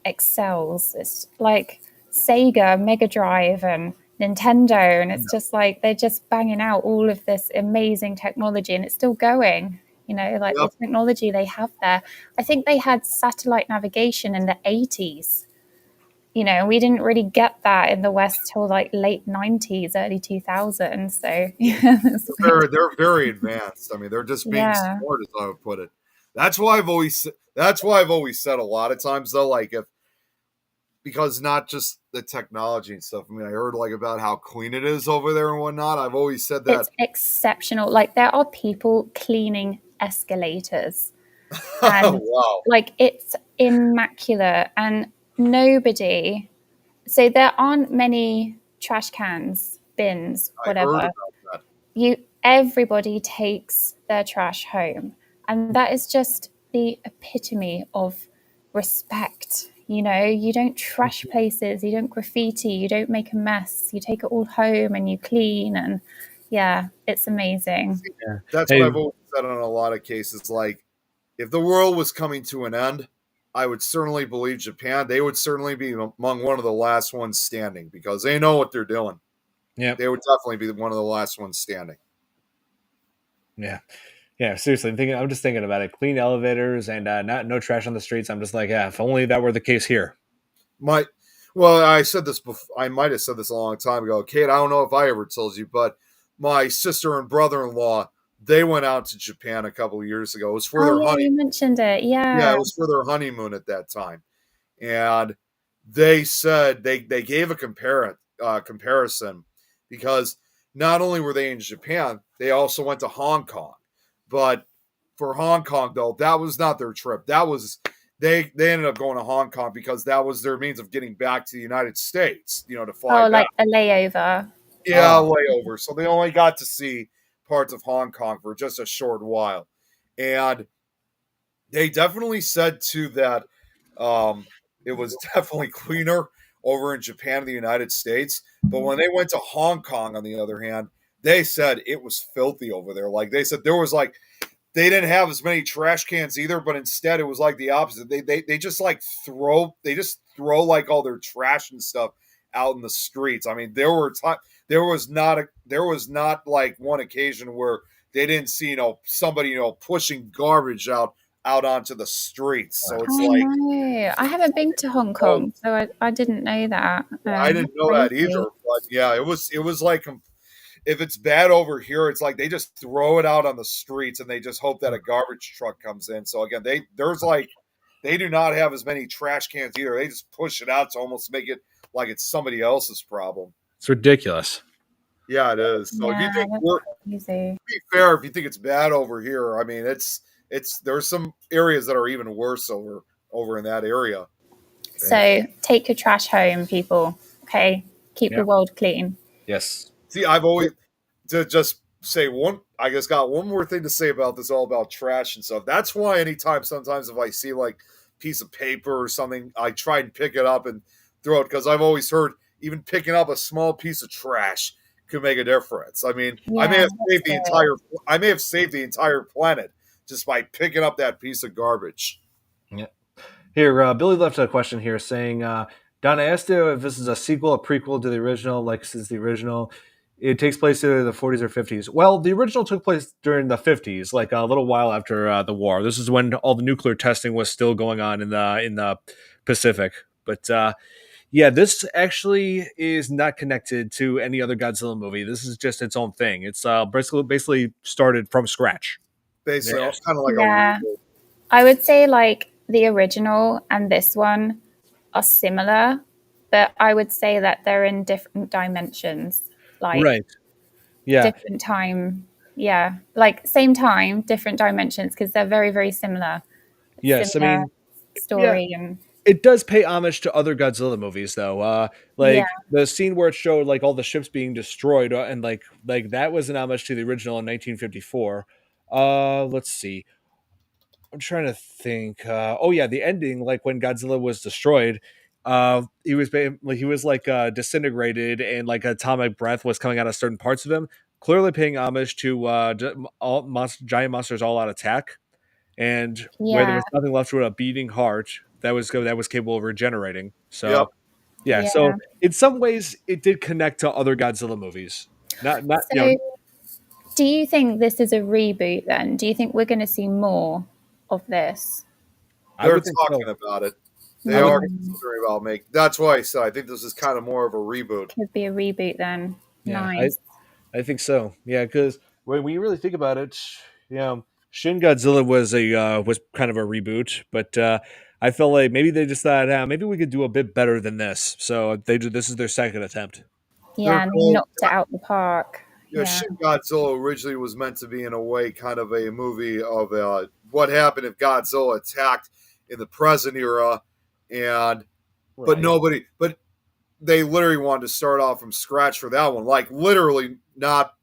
excels. It's like Sega, Mega Drive, and Nintendo, and it's just like they're just banging out all of this amazing technology, and it's still going. Like the Yep. technology they have there. I think they had satellite navigation in the 80s. We didn't really get that in the West till like late 90s, early 2000s. So yeah, it's like, They're very advanced. I mean, they're just being yeah. smart, as I would put it. That's why I've always said a lot of times though, like if because not just the technology and stuff. I mean, I heard like about how clean it is over there and whatnot. I've always said that. It's exceptional. Like there are people cleaning escalators. And Wow. like it's immaculate, and nobody, so there aren't many trash cans, bins, I heard whatever. about that. You Everybody takes their trash home, and that is just the epitome of respect. You don't trash places, you don't graffiti, you don't make a mess, you take it all home and you clean. And yeah, it's amazing. Yeah. That's what Hey, I've always said on a lot of cases. Like, if the world was coming to an end, I would certainly believe Japan. They would certainly be among one of the last ones standing because they know what they're doing. yeah, They would definitely be one of the last ones standing. yeah, yeah. Seriously, I'm just thinking about it. Clean elevators and not no trash on the streets. I'm just like, yeah, if only that were the case here. My, well, I said this before. I might have said this a long time ago, Kate. I don't know if I ever told you, but my sister and brother-in-law, they went out to Japan a couple of years ago. It was for Oh their yeah, honeymoon. you mentioned it. Yeah, Yeah. it was for their honeymoon at that time, and they said they gave a comparison because not only were they in Japan, they also went to Hong Kong. But for Hong Kong, though, that was not their trip. That was they ended up going to Hong Kong because that was their means of getting back to the United States. To fly Oh, back. like a layover. Yeah, Oh, layover. So they only got to see parts of Hong Kong for just a short while, and they definitely said too that it was definitely cleaner over in Japan and the United States. But when they went to Hong Kong, on the other hand, they said it was filthy over there. Like they said, there was like they didn't have as many trash cans either, but instead it was like the opposite. They just like throw like all their trash and stuff out in the streets. I mean, there was not like one occasion where they didn't see somebody pushing garbage out onto the streets. So it's Oh like, no, I haven't been to Hong oh, Kong, so I didn't know that. I That's didn't know that either. crazy. But yeah, it was like if it's bad over here, it's like they just throw it out on the streets and they just hope that a garbage truck comes in. So again, they do not have as many trash cans either. They just push it out to almost make it like it's somebody else's problem. it's ridiculous. Yeah, it is. So if you Yeah, think that's we're crazy. be fair, if you think it's bad over here, I mean it's there's some areas that are even worse over in that area. So take your trash home, people. Okay, keep Yeah. the world clean. Yes. See, I've always to just say one. I just got one more thing to say about this, all about trash and stuff. That's why anytime, sometimes if I see like piece of paper or something, I try and pick it up and throw it because I've always heard even picking up a small piece of trash could make a difference. I mean, Yeah, that's good. I may have saved the entire planet just by picking up that piece of garbage. Yeah. Here, Billy left a question here saying, Don, I asked you if this is a sequel, a prequel to the original, like since the original. It takes place in the 40s or 50s. Well, the original took place during the 50s, like a little while after the war. This is when all the nuclear testing was still going on in the Pacific. But yeah, this actually is not connected to any other Godzilla movie. This is just its own thing. It's basically started from scratch. Basically, Yeah. kind of like a Yeah, reboot. I would say like the original and this one are similar, but I would say that they're in different dimensions, like Right. Yeah. different time. Yeah, like same time, different dimensions because they're very, very similar. Yes. I Similar mean, yeah, story and it does pay homage to other Godzilla movies, though. yeah, Like the scene where it showed like all the ships being destroyed, and like that was an homage to the original in 1954. Let's see. I'm trying to think. Oh yeah, the ending, like when Godzilla was destroyed. He was like disintegrated, and like atomic breath was coming out of certain parts of him. Clearly paying homage to giant monsters all out attack, and where there yeah, was nothing left but a beating heart that was capable of regenerating. Yep. So yeah, so yeah. in some ways it did connect to other Godzilla movies. Not So, do you think this is a reboot then? Do you think we're going to see more of this? I They're would think so. talking about it. They I would are think Mm, considering about making. That's why I said I think this is kind of more of a reboot. could be a reboot then. yeah, Nice. I think so. Yeah, because when you really think about it, Shin Godzilla was kind of a reboot, but I felt like maybe they just thought, maybe we could do a bit better than this. So this is their second attempt. They're Yeah, and they cool. knocked it out the park. Yeah. Shin Godzilla originally was meant to be, in a way, kind of a movie of what happened if Godzilla attacked in the present era, and but Right. nobody, but they literally wanted to start off from scratch for that one, like literally not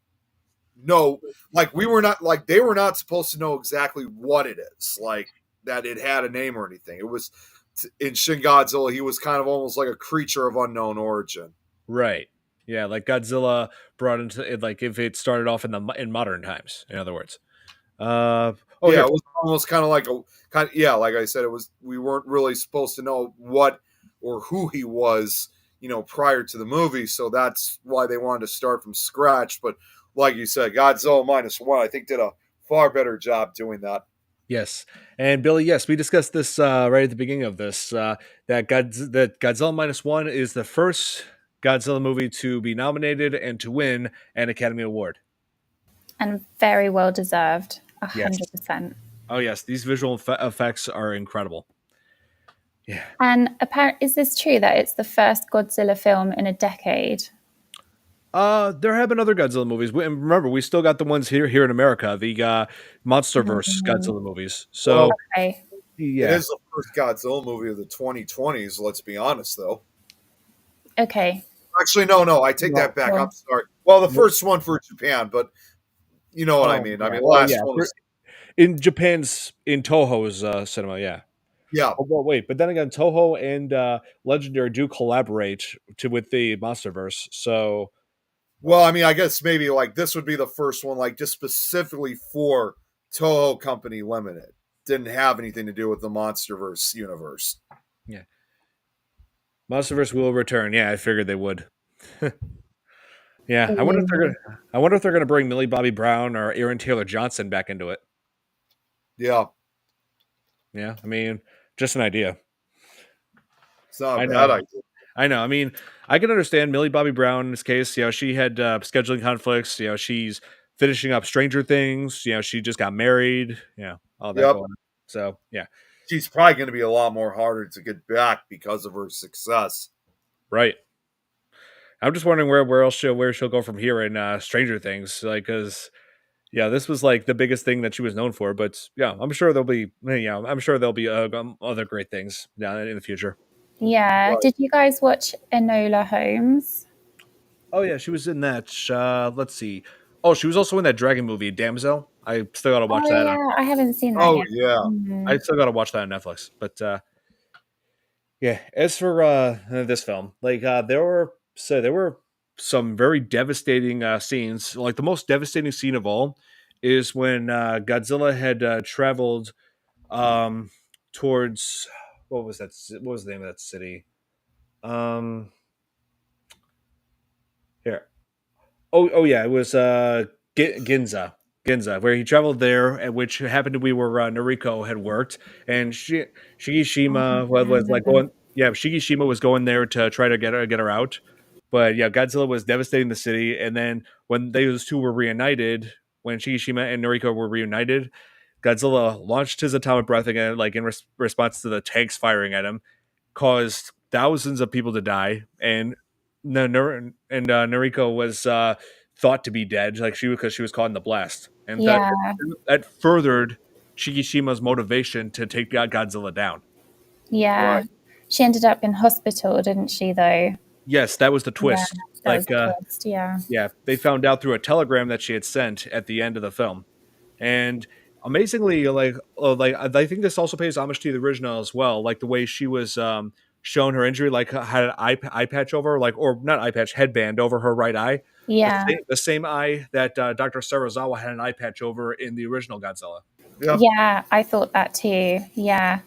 know, like we were not, like they were not supposed to know exactly what it is, like that it had a name or anything. It was in Shin Godzilla, he was kind of almost like a creature of unknown origin. Right. Yeah, like Godzilla brought into it, like if it started off in modern times, in other words. Oh Yeah, here. it was almost kind of like a kind of, yeah, like I said, it was, we weren't really supposed to know what or who he was, prior to the movie, so that's why they wanted to start from scratch. But like you said, Godzilla Minus One, I think, did a far better job doing that. Yes. And Billy, yes, we discussed this right at the beginning of this that Godzilla Minus One is the first Godzilla movie to be nominated and to win an Academy Award. And very well deserved. Yes. 100%. Oh yes, these visual effects are incredible. Yeah. And apparently, is this true that it's the first Godzilla film in a decade? There have been other Godzilla movies. And remember, we still got the ones here in America, the MonsterVerse Mm, Godzilla movies. So Well, okay. it yeah. is the first Godzilla movie of the 2020s. Let's be honest, though. Okay. Actually, no, I take No. that back. I'm Well, sorry. Well, the no- first one for Japan, but you know what I Oh mean. I yeah. mean, Well last yeah. one was, In Japan's in Toho's cinema, yeah. yeah. Oh, well, wait, but then again, Toho and Legendary do collaborate with the MonsterVerse. So Well, I mean, I guess maybe like this would be the first one, like just specifically for Toho Company Limited. Didn't have anything to do with the MonsterVerse universe. yeah, MonsterVerse will return. Yeah, I figured they would. Yeah, ooh. I wonder if they're gonna bring Millie Bobby Brown or Aaron Taylor Johnson back into it. Yeah, Yeah, I mean, just an idea. it's not a I bad know. idea. I know. I mean, I can understand Millie Bobby Brown in this case. She had scheduling conflicts. She's finishing up Stranger Things. She just got married. All that Yep. going on. So, yeah, She's probably going to be a lot more harder to get back because of her success. right. I'm just wondering where else where she'll go from here in Stranger Things, like because this was like the biggest thing that she was known for. But yeah, I'm sure there'll be other great things down in the future. Yeah. Right. Did you guys watch Enola Holmes? Oh yeah, she was in that. Let's see. Oh, she was also in that dragon movie, Damsel. I still got to watch Oh, that. yeah. I haven't seen that Oh yet. yeah. I Mhm. still got to watch that on Netflix. But yeah, as for this film, like there were some very devastating scenes. Like the most devastating scene of all is when Godzilla had traveled um, towards what was the name of that city? Um, Here. Oh yeah, it was Ginza, where he traveled there, at which happened to be where Noriko had worked, and Oh, Shigishima was like yeah. going. Yeah, Shigishima was going there to try to get her out, but yeah, Godzilla was devastating the city, and then when those two were reunited, when Shigishima and Noriko were reunited, Godzilla launched his atomic breath again, like in response to the tanks firing at him, caused thousands of people to die, and Noriko was thought to be dead, like because she was caught in the blast, and Yeah. that furthered Shigishima's motivation to take Godzilla down. Yeah. Right. She ended up in hospital, didn't she, though? Yes, that was the Yeah. twist. That was Like, a twist. Yeah. yeah, they found out through a telegram that she had sent at the end of the film, and amazingly, like I think this also pays homage to the original as well, like the way she was shown her injury, like had an eye patch over, like or not eye patch, headband over her right eye, Yeah. the same eye that Dr. Sarazawa had an eye patch over in the original Godzilla. Yep. Yeah. I thought that too. Yeah.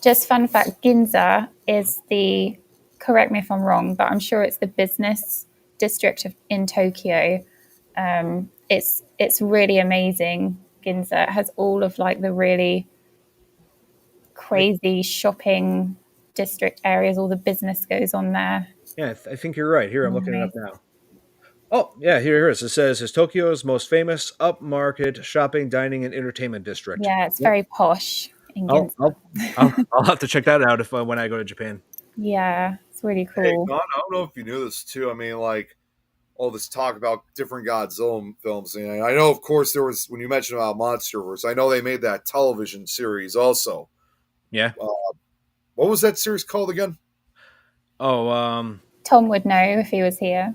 Just fun fact, Ginza is the, correct me if I'm wrong, but I'm sure it's the business district in Tokyo. It's really amazing. Ginza, it has all of like the really I, crazy shopping district areas. All the business goes on there. yeah, I think you're right. Here, I'm looking it up Nice. now. Oh, yeah, here it is. It says it's Tokyo's most famous upmarket shopping, dining, and entertainment district. Yeah, it's Yep. very posh in I'll Ginza. I'll I'll have to check that out if when I go to Japan. Yeah, it's really Hey, cool. Con, I don't know if you knew this too. I mean, like all this talk about different Godzilla films, and I know, of course, there was when you mentioned about MonsterVerse. I know they made that television series also. Yeah. Uh, what was that series called again? Oh, Tom would know if he was here.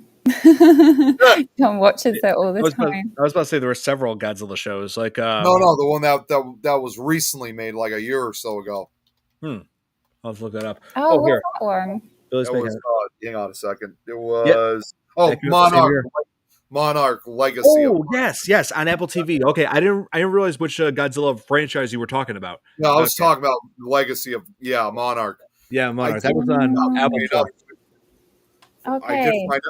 Tom watches it all the time. I was about to say there were several Godzilla shows. Like, No, the one that was recently made, like a year or so ago. hmm, I'll look that up. Oh, Oh, what's here, that one? Billy's It making was it. hang on a second. It Yep, was same Monarch, here. Monarch Legacy of. Oh, yes, on Apple TV. Okay, I didn't realize which Godzilla franchise you were talking about. No, I was Okay, talking about Legacy of Monarch. yeah, I Monarch. did That was on Apple funny enough. Plus. I did Okay. find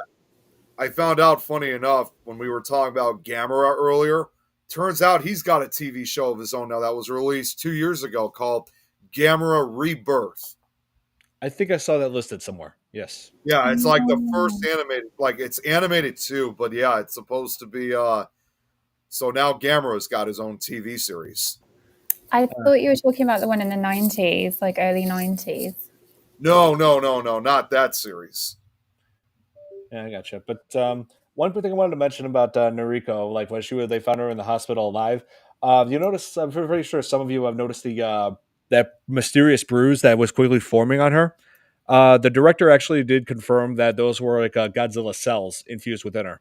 I found out funny enough when we were talking about Gamera earlier. Turns out he's got a TV show of his own now that was released 2 years ago called Gamera Rebirth. I think I saw that listed somewhere. Yes. Yeah, it's like the first Um, animated, like it's animated too, but yeah, it's supposed to be. So now Gamera's got his own TV series. I Uh, thought you were talking about the one in the 90s, like early 90s. No, not that series. yeah, I gotcha. But one thing I wanted to mention about Noriko, like when they found her in the hospital alive. You notice? I'm pretty sure some of you have noticed the that mysterious bruise that was quickly forming on her. The director actually did confirm that those were like Godzilla cells infused within her.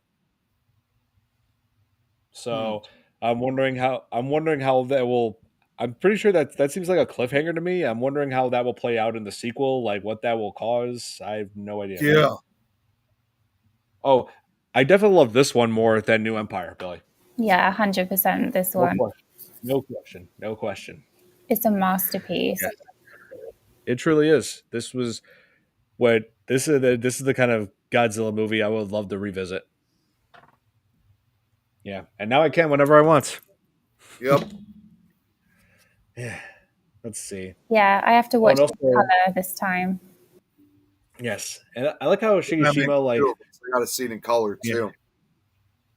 Hmm. So I'm wondering how that will. I'm pretty sure that seems like a cliffhanger to me. I'm wondering how that will play out in the sequel, like what that will cause. I have no idea. Yeah, Oh, I definitely love this one more than New Empire, Billy. Yeah, 100% this No one. question. No question. No question. It's a masterpiece. Yes, it truly is. This is the kind of Godzilla movie I would love to revisit. Yeah, and now I can whenever I want. yep. Yeah. Let's see. Yeah, I have to Oh, watch and it in also color this time. yes, and I like how That makes Shigeshima two like of them. So I got to see it in color yeah. too.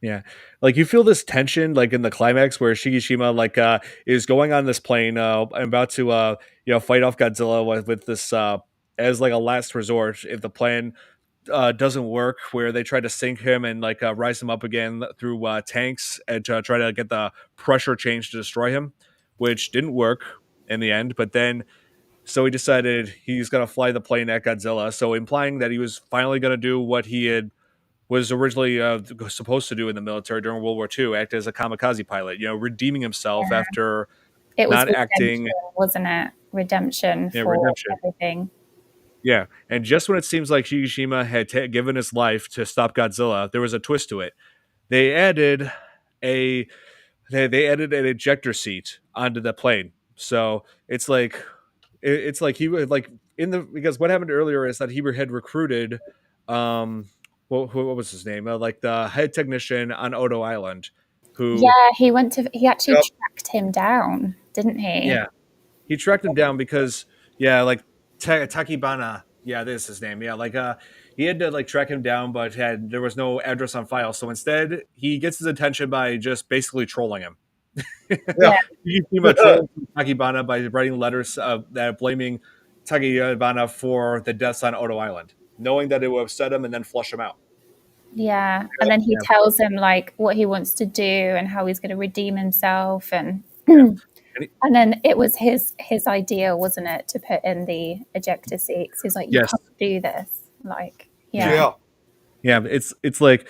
Yeah. Like you feel this tension like in the climax where Shigeshima like is going on this plane and about to fight off Godzilla with this as like a last resort if the plan doesn't work where they try to sink him and like rise him up again through tanks and to try to get the pressure change to destroy him, which didn't work in the end, but then so he decided he's going to fly the plane at Godzilla, so implying that he was finally going to do what he had was originally supposed to do in the military during World War II, act as a kamikaze pilot, redeeming himself after It was not redemption, acting wasn't it? Redemption for redemption. everything. Yeah, and just when it seems like Shigeshima had given his life to stop Godzilla, there was a twist to it. They added a they added an ejector seat onto the plane, so it's like he would like in the because what happened earlier is that he had recruited um what was his name like the head technician on Odo Island who Yeah, he actually Yep. tracked him down, didn't he? yeah he tracked him down because yeah like Takibana yeah this is his name yeah like he had to like track him down but there was no address on file so instead he gets his attention by just basically trolling him. Yeah. Yeah, Yukima trolled Takibana by writing letters that blaming Takibana for the deaths on Odo Island, knowing that it would upset him and then flush him out. yeah. And then he Yeah, tells him like what he wants to do and how he's going to redeem himself and yeah. And and then it was his idea, wasn't it, to put in the ejector seats. He's like, you yes, can't do this. Like, yeah, yeah. Yeah. yeah. It's like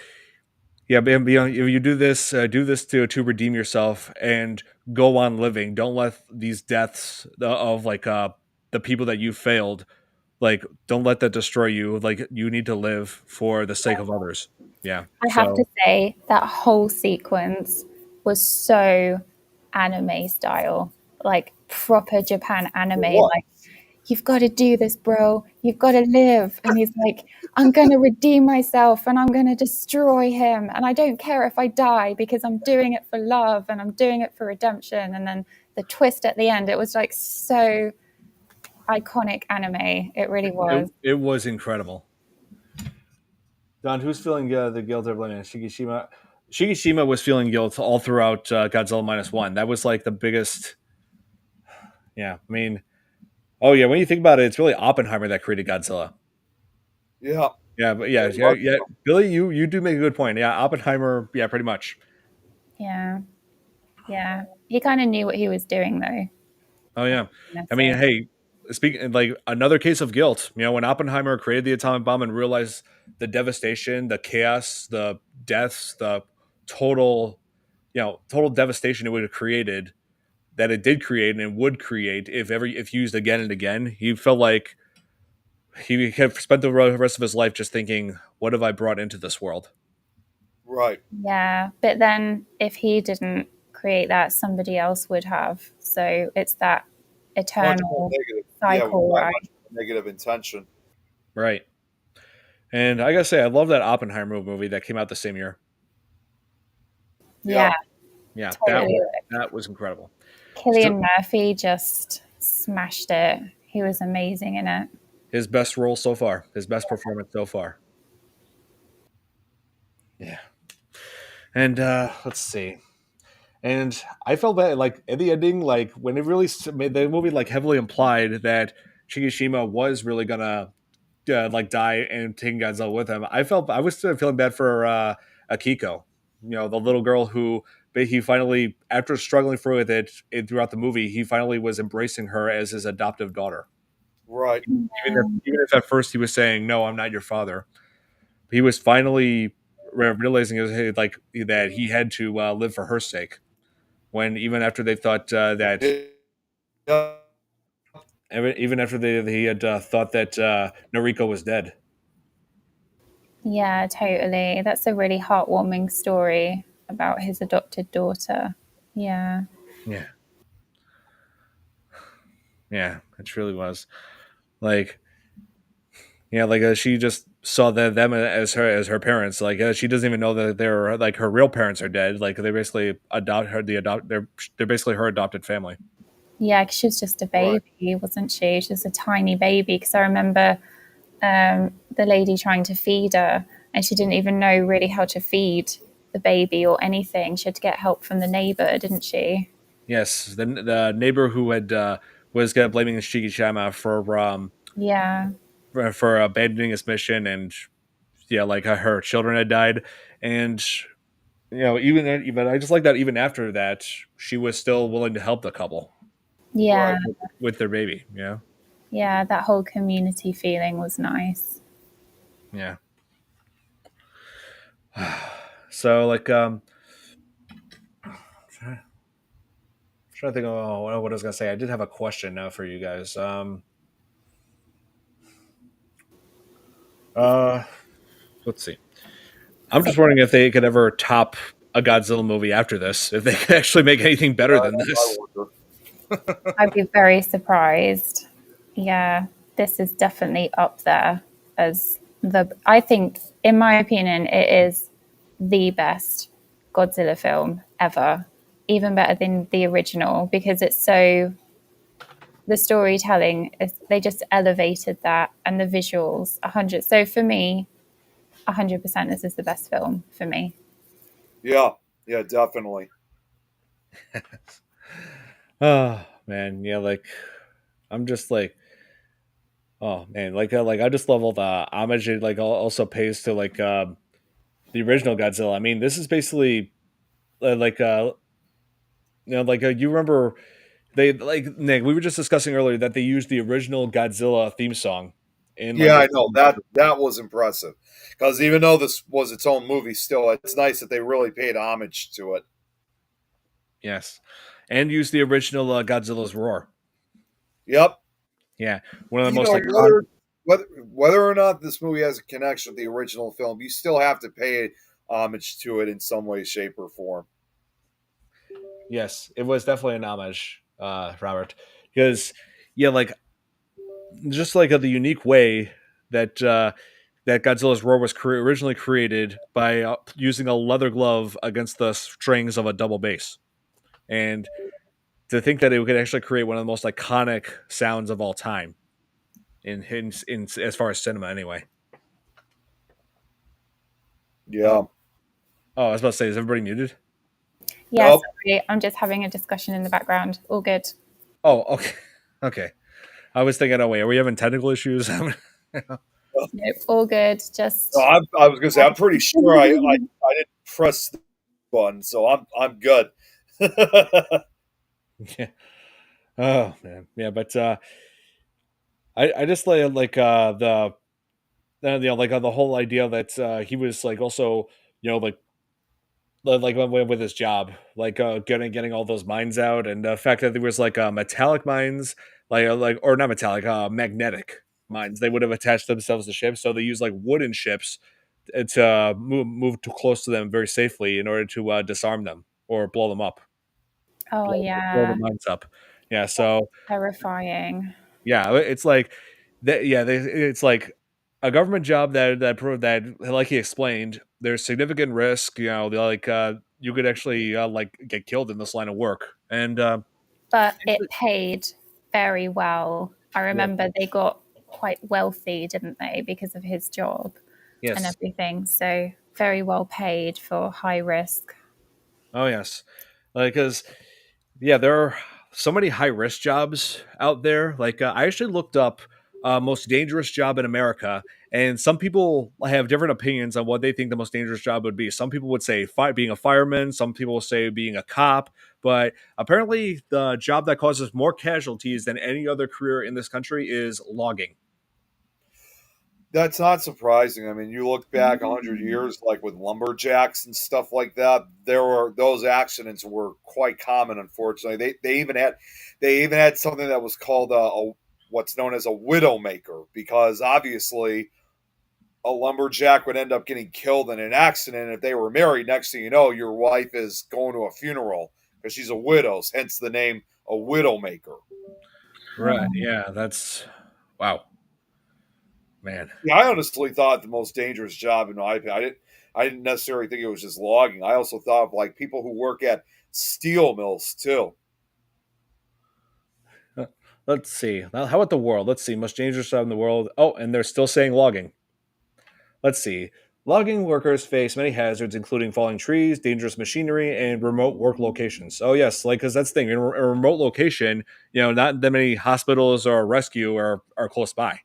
yeah, but you do this to redeem yourself and go on living. Don't let these deaths of like the people that you failed like don't let that destroy you. Like you need to live for the sake of others. Yeah. I have to So say that whole sequence was so anime style, like proper Japan anime. What? Like, you've got to do this, bro. You've got to live. And he's like, I'm going to redeem myself and I'm going to destroy him. And I don't care if I die because I'm doing it for love and I'm doing it for redemption. And then the twist at the end, it was like so iconic anime. It really was. it was incredible. Don, who's feeling the guilt of Lennon? Shigeshima. Shigeshima was feeling guilt all throughout Godzilla Minus One. That was like the biggest. Yeah, oh yeah. When you think about it, it's really Oppenheimer that created Godzilla. Yeah. Yeah, but Very yeah, much yeah. so. Billy, you do make a good point. Yeah, Oppenheimer. Yeah, pretty much. Yeah, yeah. He kind of knew what he was doing, though. Oh I yeah. was I gonna mean, say. hey, speaking like another case of guilt. You know, when Oppenheimer created the atomic bomb and realized the devastation, the chaos, the deaths, the total, total devastation it would have created, that it did create and it would create if used again and again. He felt like he had spent the rest of his life just thinking, "What have I brought into this world?" Right. Yeah, but then if he didn't create that, somebody else would have. So it's that Much more eternal negative. Yeah, cycle, by right? much more negative intention. Right. And I gotta say, I love that Oppenheimer movie that came out the same year. Yeah, Yeah. Yeah, totally. that was incredible. Still, Killian Murphy just smashed it. He was amazing in it. his best role so far, his best performance so far. Yeah. And let's see. And I felt bad, like in the ending, like when it really made the movie like heavily implied that Shigeshima was really gonna like die and taking Godzilla with him. I was still feeling bad for Akiko, the little girl who, but he finally, after struggling through with it throughout the movie, he finally was embracing her as his adoptive daughter. Right. Even if at first he was saying, "No, I'm not your father," he was finally realizing like that he had to live for her sake. When even after they thought that Yeah. even after he had thought that Noriko was dead. Yeah, totally. That's a really heartwarming story about his adopted daughter. Yeah. Yeah, yeah, it truly was. Like, yeah, like she just saw them as her parents. Like she doesn't even know that they're like her real parents are dead. Like they basically adopt her. They're basically her adopted family. Yeah, 'cause she was just a Right. baby, wasn't she? She was a tiny baby. Because I remember the lady trying to feed her, and she didn't even know really how to feed the baby or anything. She had to get help from the neighbor, didn't she? Yes, the neighbor who had was blaming Shigishama Yeah, for abandoning his mission, and yeah, like her children had died, and even I just like that even after that she was still willing to help the couple yeah, Right. with their baby. yeah. That whole community feeling was nice. Yeah. So like trying to think of what I was gonna say. I did have a question now for you guys. Uh, let's see. I'm So just wondering if they could ever top a Godzilla movie after this. If they could actually make anything better than I this. wonder. I'd be very surprised. Yeah, this is definitely up there as I think, in my opinion, it is the best Godzilla film ever. Even better than the original because it's so, the storytelling is, they just elevated that, and the visuals 100. So for me, 100% this is the best film for me. Yeah. Yeah. Definitely. Oh man, yeah. Like I'm just like, oh man, like I just love all the homage it like also pays to like the original Godzilla. I mean, this is basically like you remember they like Nick. We were just discussing earlier that they used the original Godzilla theme song in like Yeah, the I know that was impressive because even though this was its own movie, still it's nice that they really paid homage to it. yes, and used the original Godzilla's roar. Yep. Yeah, one of the You most know iconic. whether or not this movie has a connection with the original film, you still have to pay homage to it in some way, shape, or form. Yes, it was definitely an homage, Robert, because yeah, like just like the unique way that that Godzilla's roar was originally created by using a leather glove against the strings of a double bass, and to think that it could actually create one of the most iconic sounds of all time in as far as cinema, anyway. Yeah. Oh, I was about to say, is everybody muted? Yeah, Nope. sorry, I'm just having a discussion in the background. All good. Oh, okay, okay. I was thinking, oh wait, are we having technical issues? Nope, all good. No, Just I was gonna say I'm pretty sure I didn't press the button, so I'm good. Yeah. Oh man. Yeah, but I just like like the whole idea that he was like also like like with his job, like getting all those mines out, and the fact that there was like metallic mines, like or not metallic, magnetic mines. They would have attached themselves to ships, so they use like wooden ships to move too close to them very safely in order to disarm them or blow them up, oh blow the yeah, mines up. Yeah, so terrifying. yeah, it's like that. Yeah, it's like a government job that like he explained, there's significant risk. Like you could actually like get killed in this line of work, and But it paid very well. I yeah, remember they got quite wealthy, didn't they, because of his job and yes, everything. So very well paid for high risk. oh yes, like because yeah, there are so many high risk jobs out there. Like I actually looked up most dangerous job in America, and some people have different opinions on what they think the most dangerous job would be. Some people would say being a fireman. Some people will say being a cop. But apparently, the job that causes more casualties than any other career in this country is logging. That's not surprising. I mean, you look back 100 years, like with lumberjacks and stuff like that. There were those accidents were quite common. Unfortunately, they even had something that was called a what's known as a widowmaker, because obviously a lumberjack would end up getting killed in an accident. If they were married, next thing you know, your wife is going to a funeral because she's a widow. Hence the name a widowmaker. Right. Yeah. That's wow, man. Yeah, I honestly thought the most dangerous job in my opinion. I didn't necessarily think it was just logging. I also thought of like people who work at steel mills too. Uh, Let's see. Now, how about the world? Let's see. Most dangerous job in the world. Oh, and they're still saying logging. Let's see. Logging workers face many hazards, including falling trees, dangerous machinery, and remote work locations. Oh, yes, like because that's the thing. In a remote location, not that many hospitals or rescue are close by.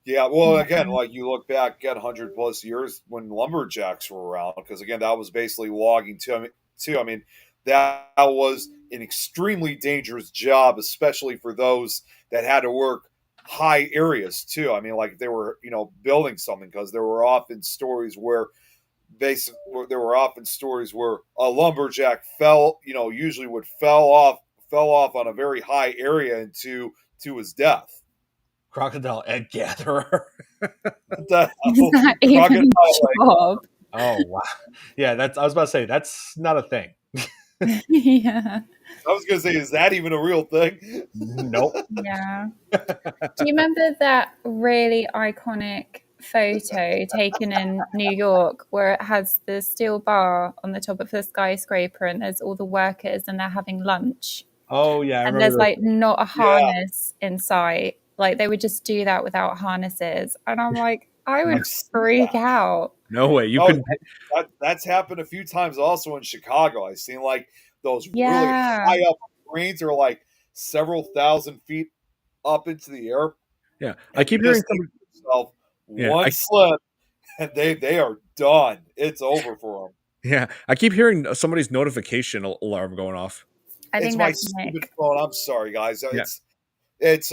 Yeah, well, again, Yeah. like you look back at 100 plus years when lumberjacks were around, because again, that was basically logging too. I mean, that was an extremely dangerous job, especially for those that had to work high areas too. I mean, like they were, building something, because there were often stories where a lumberjack fell, usually would fell off on a very high area into to his death. Crocodile egg gatherer. What the Is hell? that even Crocodile a job? Oh wow. Yeah, that's. I was about to say that's not a thing. Yeah. I was gonna say, is that even a real thing? Nope. Yeah. Do you remember that really iconic photo taken in New York where it has the steel bar on the top of the skyscraper and there's all the workers and they're having lunch? Oh yeah, I And remember there's this. like not a Yeah, harness in sight. Like they would just do that without harnesses. And I'm like, I would I've seen freak that. out. No way. You Oh, couldn't. that's happened a few times also in Chicago. I've seen like those really Yeah. high up cranes are like several thousand feet up into the air, Yeah, I and keep you hearing just think some. to yourself, Yeah, one slip, and they are done. It's over for them. I keep hearing somebody's notification alarm going off. I It's think my that's stupid Nick. phone. I'm sorry, guys. Yeah. It's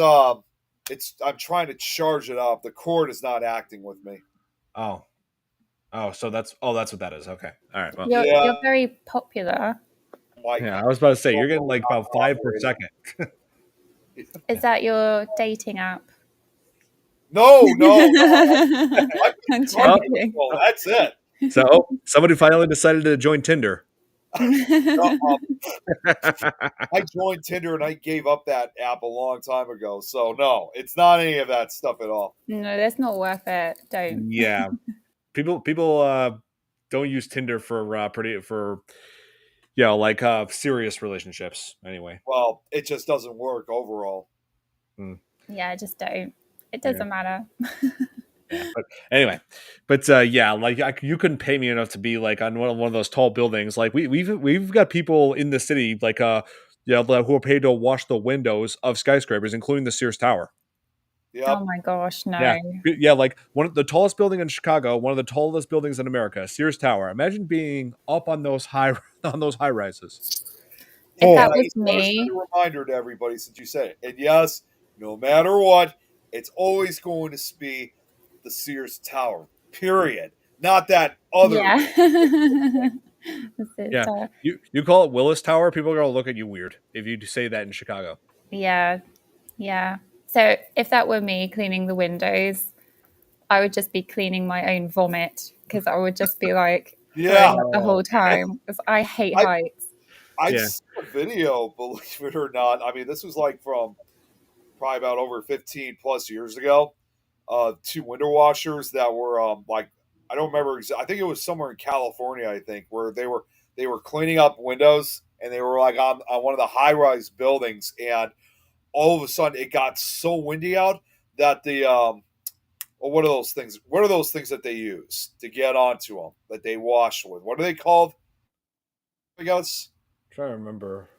I'm trying to charge it up. The cord is not acting with me. Oh. So that's what that is. Okay. All right. Well. You're Yeah, very popular. my Yeah, I was about to say phone you're getting will like not about 5 per cooperate. second. Is that your dating app? No, no, no. I put I'm a charger in the joking. phone. That's it. So somebody finally decided to join Tinder. No, I joined Tinder and I gave up that app a long time ago. So no, it's not any of that stuff at all. No, that's not worth it. Don't. Yeah, people don't use Tinder for like serious relationships. Anyway. Well, it just doesn't work overall. Mm, Yeah, just don't. It yeah. doesn't matter. Yeah, but anyway, yeah, like you couldn't pay me enough to be like on one of those tall buildings. Like we've got people in the city who are paid to wash the windows of skyscrapers, including the Sears Tower. Oh Yep. my gosh, Yeah, no. yeah, like one of the tallest building in Chicago, one of the tallest buildings in America, Sears Tower. Imagine being up on those high on those high rises. If And that Oh, I was just want to send me, a reminder to everybody since you said it. And yes, no matter what, it's always going to be the Sears Tower. Period. Not that other. yeah. The yeah. sister. You call it Willis Tower, people are gonna look at you weird if you say that in Chicago. Yeah, yeah. So if that were me cleaning the windows, I would just be cleaning my own vomit because I would just be like Yeah. throwing up the Oh, whole time because I hate I heights. I've yeah. seen a video, believe it or not. I mean, this was like from probably about over 15 plus years ago. Two window washers that were like I don't remember. I think it was somewhere in California. I think where they were cleaning up windows and they were like on one of the high rise buildings, and all of a sudden it got so windy out that the well, what are those things? What are those things that they use to get onto them that they wash with? What are they called? I guess. Trying to remember.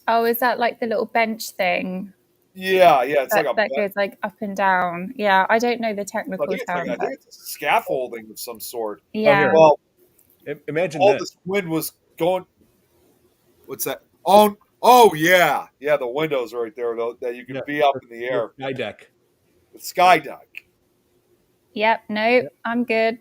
Oh, is that like the little bench thing Yeah, yeah. It's like a. that goes like up and down? Yeah, I don't know the I technical think it's like term, I think but it's a scaffolding of some sort. Oh, yeah. here. Well, Imagine all this. this wind was going. What's that? Oh yeah, yeah. The windows right there, though, that you Yeah, can be up in the your air. sky deck. The sky deck. Yep, nope, Yeah. I'm good.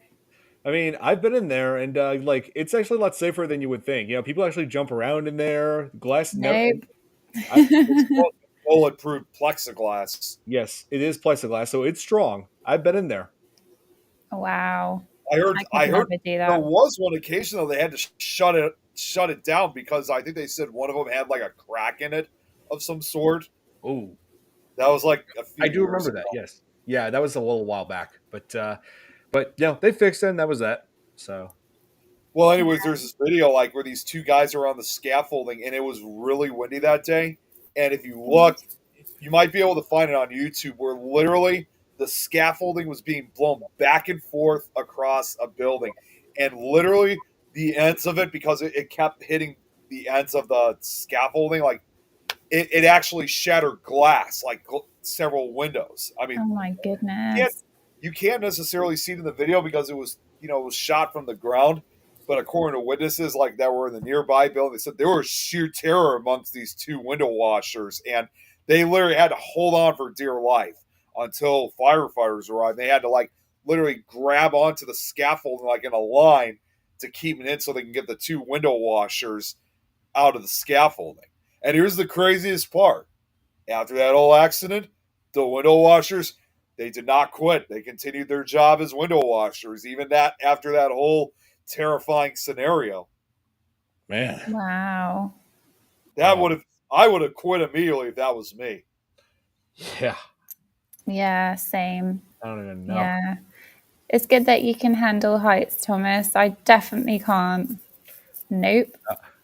I mean, I've been in there, and like it's actually a lot safer than you would think. You know, people actually jump around in there. Glass never. Nope. It's called bulletproof plexiglass. Yes, it is plexiglass, so it's strong. I've been in there. Wow. I heard. I could I heard never do there that. was one occasion though they had to shut it down because I think they said one of them had like a crack in it of some sort. Oh, That was like a I few do years remember ago. that. Yes, yeah, that was a little while back, but yeah, they fixed it, and that was that. So Well, anyways, there's this video like where these two guys are on the scaffolding, and it was really windy that day. And if you look, you might be able to find it on YouTube, where literally the scaffolding was being blown back and forth across a building, and literally the ends of it, because it kept hitting the ends of the scaffolding, like it actually shattered glass, like several windows. I mean, Oh my can't goodness. you can't necessarily see it in the video because it was it was shot from the ground. But according to witnesses like that were in the nearby building, they said there was sheer terror amongst these two window washers, and they literally had to hold on for dear life until firefighters arrived. They had to like literally grab onto the scaffolding like in a line to keep it in so they can get the two window washers out of the scaffolding. And here's the craziest part. After that whole accident, the window washers, they did not quit. They continued their job as window washers, even that after that whole terrifying scenario. man, Wow. That would have I would have quit immediately if that was me. yeah, Yeah, same. I don't even know. Yeah. It's good that you can handle heights, Thomas. I definitely can't. Nope.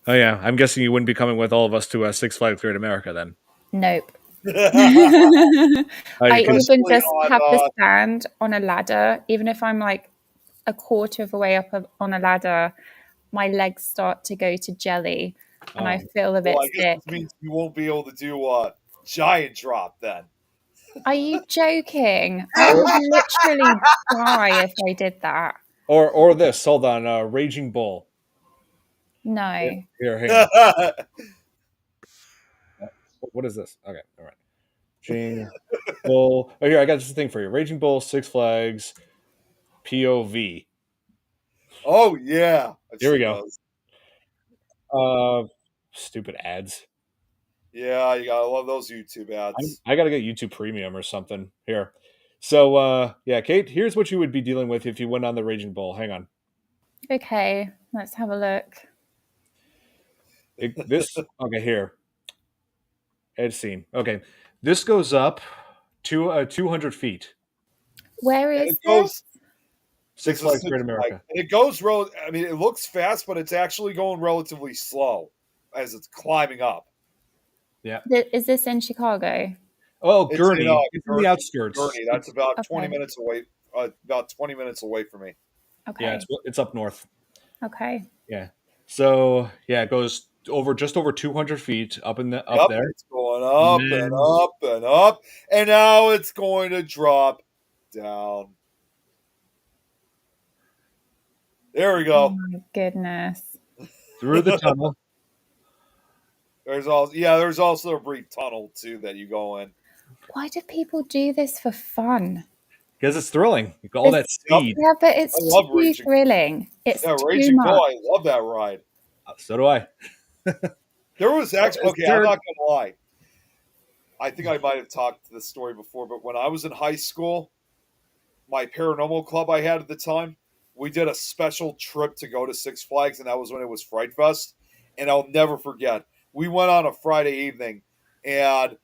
Oh yeah, I'm guessing you wouldn't be coming with all of us to Six Flags Great America then. Nope. I Because even Especially just have to on stand on a ladder, even if I'm like a quarter of the way up on a ladder, my legs start to go to jelly and I feel a bit well, I guess sick. this means you won't be able to do a giant drop then. Are you joking? I would literally die if I did that. or this. Hold on, Raging Bull. No. Here, hang on. What is this? Okay, all right. Raging Bull. Oh, here I got this thing for you. Raging Bull, Six Flags, POV. Oh yeah. I've Here we seen go. those. Stupid ads. Yeah, you gotta love those YouTube ads. I gotta get YouTube Premium or something. Here. So yeah, Kate, here's what you would be dealing with if you went on the Raging Bull. Hang on. Okay, let's have a look. This okay here. Ed scene. Okay. This goes up to 200 feet. Where And is it this? goes Six This is Flags Six Great Flags. America. And it goes I mean, it looks fast, but it's actually going relatively slow as it's climbing up. Yeah. Is this in Chicago? Oh, It's in Gurney. It's in Gurney. the outskirts. Gurney. That's about 20 Okay. minutes away. About 20 minutes away from me. Okay. Yeah, it's up north. Okay. Yeah. So yeah, it goes over just over 200 feet up Yep, there. it's going. going up and up and up, and now it's going to drop down. There we Oh go. my goodness. Through the tunnel. There's also a brief tunnel too that you go in. Why do people do this for fun? Because it's thrilling. You got all that speed. Yeah, but it's I love too Raging. thrilling. It's Yeah, too Raging much. Bull. I love that ride. So do I. There was actually I'm not gonna lie. I think I might have talked this story before, but when I was in high school, my paranormal club I had at the time, we did a special trip to go to Six Flags, and that was when it was Fright Fest. And I'll never forget. We went on a Friday evening, and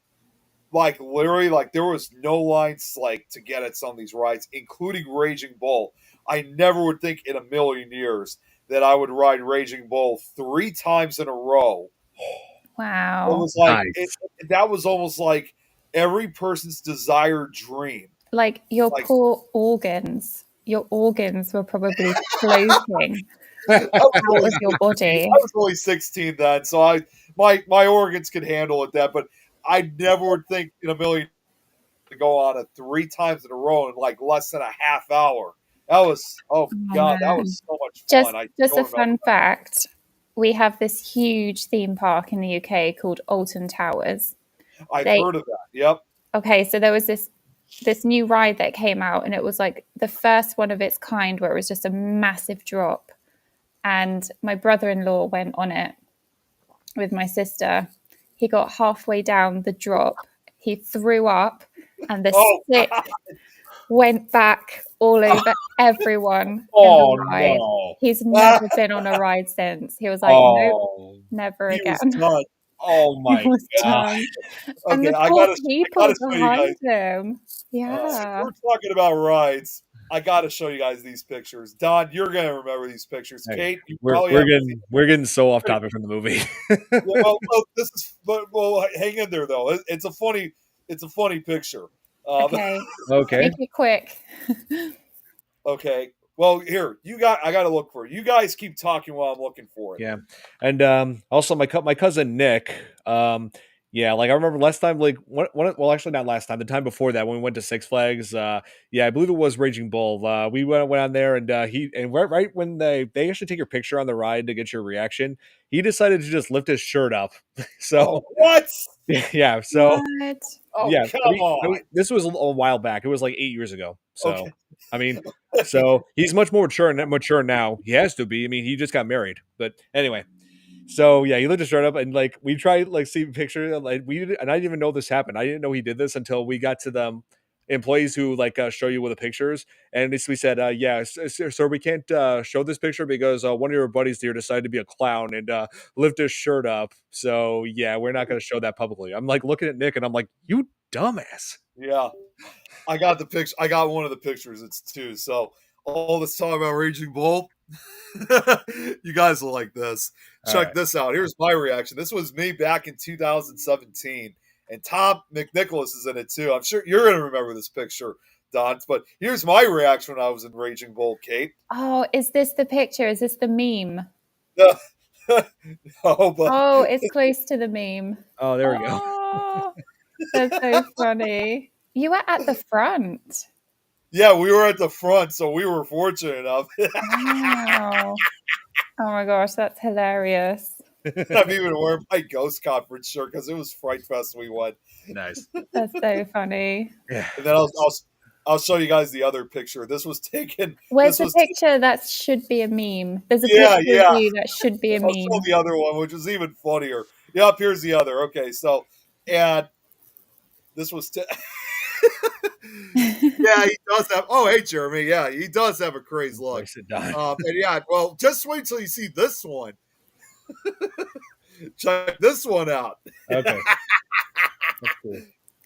like literally, like there was no lines like to get at some of these rides, including Raging Bull. I never would think in a million years that I would ride Raging Bull 3 times in a row. Wow. It was like Nice. that was almost like every person's desired dream. Like your poor organs. Your organs were probably floating out of your body. I was only 16 then, so my organs could handle it that, but I never would think in a million to go on it 3 times in a row in like less than a half hour. That was god, that was so much fun. Just a fun fact. We have this huge theme park in the UK called Alton Towers. I've heard of that. Yep. Okay, so there was this new ride that came out, and it was like the first one of its kind where it was just a massive drop. And my brother-in-law went on it with my sister. He got halfway down the drop. He threw up, and the stick went back all over everyone in the ride. No. He's never been on a ride since. He was like, nope, never again. Oh my god. And the poor people behind him. Yeah. We're talking about rides. I got to show you guys these pictures. Don, you're going to remember these pictures. Hey, Kate, you we're getting so off topic from the movie. well, hang in there though. It's a funny picture. Okay. Make it quick. Okay. Well, here I got to look for it. You guys keep talking while I'm looking for it. Yeah, and also my cousin Nick. Yeah, like I remember last time, like well, actually not last time, the time before that when we went to Six Flags. Yeah, I believe it was Raging Bull. We went on there, and right when they actually take your picture on the ride to get your reaction, he decided to just lift his shirt up. So what? Yeah. So what? Yeah, come on. this was a while back. It was like 8 years ago. So I mean, so he's much more mature now. He has to be. I mean, he just got married. But anyway. So yeah, he lifted his shirt up, and like we tried like see pictures, and I didn't even know this happened. I didn't know he did this until we got to the employees who like show you with the pictures, and we said, yeah, sir, we can't show this picture because one of your buddies here decided to be a clown and lift his shirt up. So yeah, we're not going to show that publicly. I'm like looking at Nick, and I'm like, you dumbass. Yeah, I got the picture. I got one of the pictures. It's 2. So all this talk about Raging Bull. You guys will like this. Check this out. Here's my reaction. This was me back in 2017, and Tom McNicholas is in it too. I'm sure you're going to remember this picture, Don. But here's my reaction when I was in Raging Bull, Kate. Oh, is this the picture? Is this the meme? No, it's close to the meme. Oh, there we go. That's so funny. You were at the front. Yeah, we were at the front, so we were fortunate enough. Wow. Oh my gosh, that's hilarious. I'm even wearing my Ghost Conference shirt because it was Fright Fest we went. Nice. That's so funny. Yeah. And then I'll show you guys the other picture. This was taken. Where's the picture that should be a meme? There's a picture of you that should be a meme. I'll show the other one, which is even funnier. Yep, here's the other. Okay, so and this was. Yeah, he does have. Oh, hey, Jeremy. Yeah, he does have a crazy look. And yeah, well, just wait till you see this one. Check this one out. Okay. That's cool.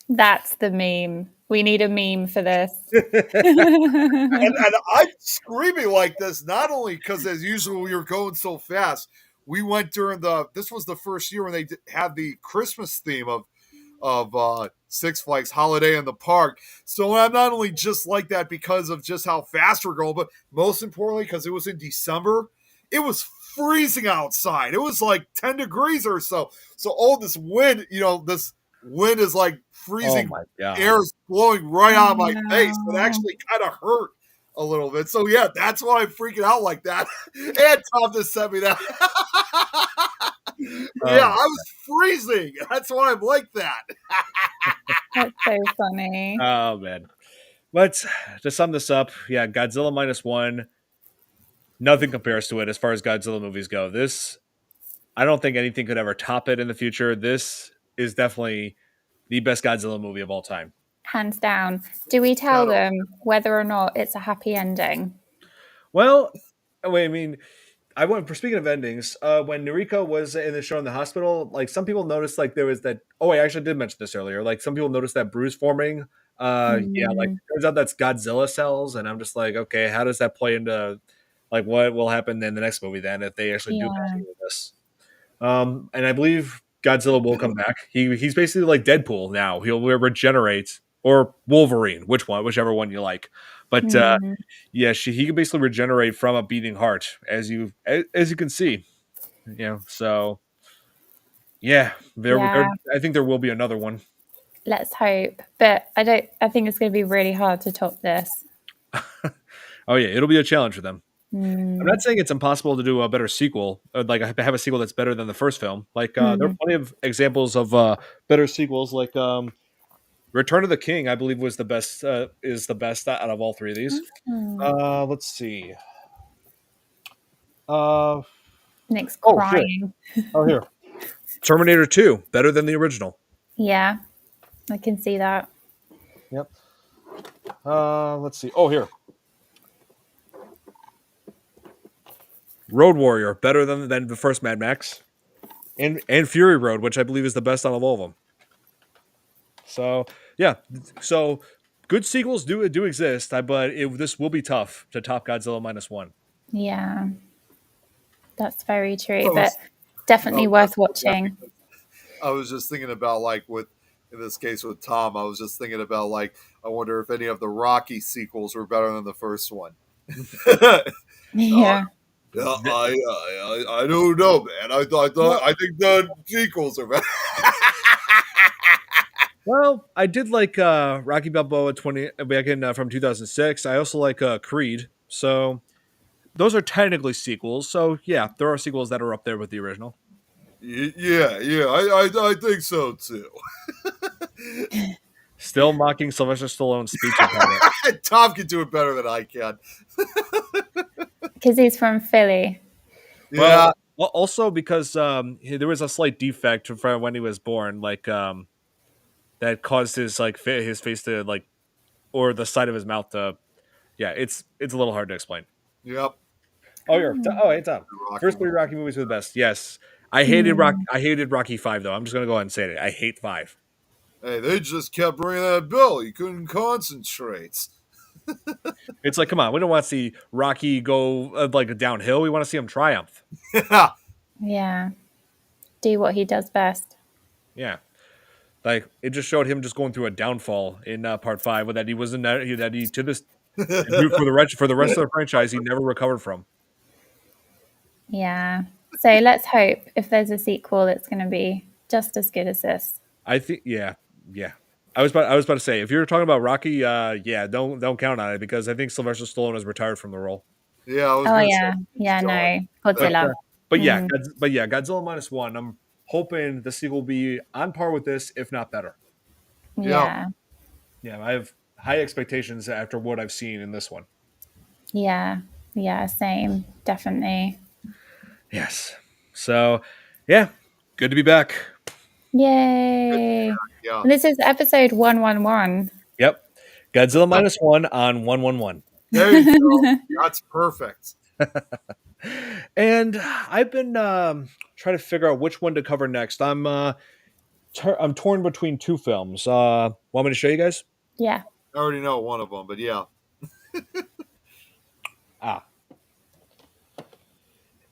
That's the meme. We need a meme for this. and I'm screaming like this not only because as usual we were going so fast. We went during this was the first year when they had the Christmas theme of Six Flags Holiday in the Park. So I'm not only just like that because of just how fast we're going, but most importantly because it was in December. It was freezing outside. It was like 10 degrees or so. So all this wind, this wind is like Oh freezing my god. air is blowing right Oh on my face. It no. actually kind of hurt a little bit. So yeah, that's why I'm freaking out like that. And Tom just sent me that. Yeah, Oh, I was freezing. That's why I'm like that. That's so funny. oh man. But to sum this up, yeah, Godzilla Minus One, nothing compares to it as far as Godzilla movies go. This, I don't think anything could ever top it in the future. This is definitely the best Godzilla movie of all time. Hands down. Do we tell Shadow. them whether or not it's a happy ending? Well, wait, I mean, I went for speaking of endings. When Noriko was in the show in the hospital, like some people noticed, like there was that. Oh, I actually did mention this earlier. Like some people noticed that bruise forming. Yeah, like Mm, turns out that's Godzilla cells, and I'm just like, okay, how does that play into like what will happen in the next movie then if they actually do yeah. continue with this? And I believe Godzilla will come back. He's basically like Deadpool now. He'll regenerate or Wolverine, whichever one you like. But Mm, yeah, he can basically regenerate from a beating heart, as you can see. So yeah, yeah. I think there will be another one. Let's hope. But I don't. I think it's going to be really hard to top this. Oh yeah, it'll be a challenge for them. I'm not Mm, saying it's impossible to do a better sequel, like have a sequel that's better than the first film. Like there are mm, plenty of examples of better sequels, like Return of the King. I believe was the best is the best out of all three of these. mm. Let's see. Uh, Nick's oh here, crying. oh here, Terminator 2, better than the original. Yeah, I can see that. Yep. Let's see. Oh here, Road Warrior, better than the first Mad Max, and Fury Road, which I believe is the best out of all of them. So yeah, so good sequels do exist, but this will be tough to top Godzilla Minus One. Yeah, that's very I true. But was, I definitely was worth just thinking that watching. because I was just thinking about like with in this case with Tom, I was just thinking about like I wonder if any of the Rocky sequels were better than the first one. Yeah. Yeah, I don't know, man. Well, I think the sequels are better. well, I did like Rocky Balboa 20 back in from 2006. I also like Creed. So those are technically sequels. So yeah, there are sequels that are up there with the original. Yeah, I think so too. Still mocking Sylvester Stallone's speech about it. Tom can do it better than I can. Because he's from Philly. Yeah, Well, also because there was a slight defect from when he was born, like that caused his his face to like or the side of his mouth to yeah, it's a little hard to explain. yep. Oh, Oh. oh hey Tom. The Rocky First three movie. Rocky movies were the best. Yes, Mm, I hated Rocky 5 though. I'm just gonna go ahead and say it. I hate 5. Hey, they just kept bringing that bill. You couldn't concentrate. It's like, come on, we don't want to see Rocky go like downhill. We want to see him triumph. Yeah, yeah. Do what he does best. Yeah, like it just showed him just going through a downfall in part 5, that he wasn't that he to this for the rest of the franchise he never recovered from. Yeah. So let's hope if there's a sequel, it's going to be just as good as this. I think yeah. I was about to say if you're talking about Rocky, yeah, don't count on it because I think Sylvester Stallone is retired from the role. yeah. I was Oh, gonna say yeah. he's Yeah, gone. no. But Godzilla. Mm, Godzilla Minus One. I'm hoping the sequel will be on par with this, if not better. Yeah, yeah. Yeah, I have high expectations after what I've seen in this one. Yeah. Yeah. Same. Definitely. Yes. So, yeah, good to be back. Yay. yeah. And this is episode 111. Yep. Godzilla Minus One on 111. There you go. That's perfect. And I've been trying to figure out which one to cover next. I'm torn between two films. Want me to show you guys? Yeah. I already know one of them, but yeah. Ah,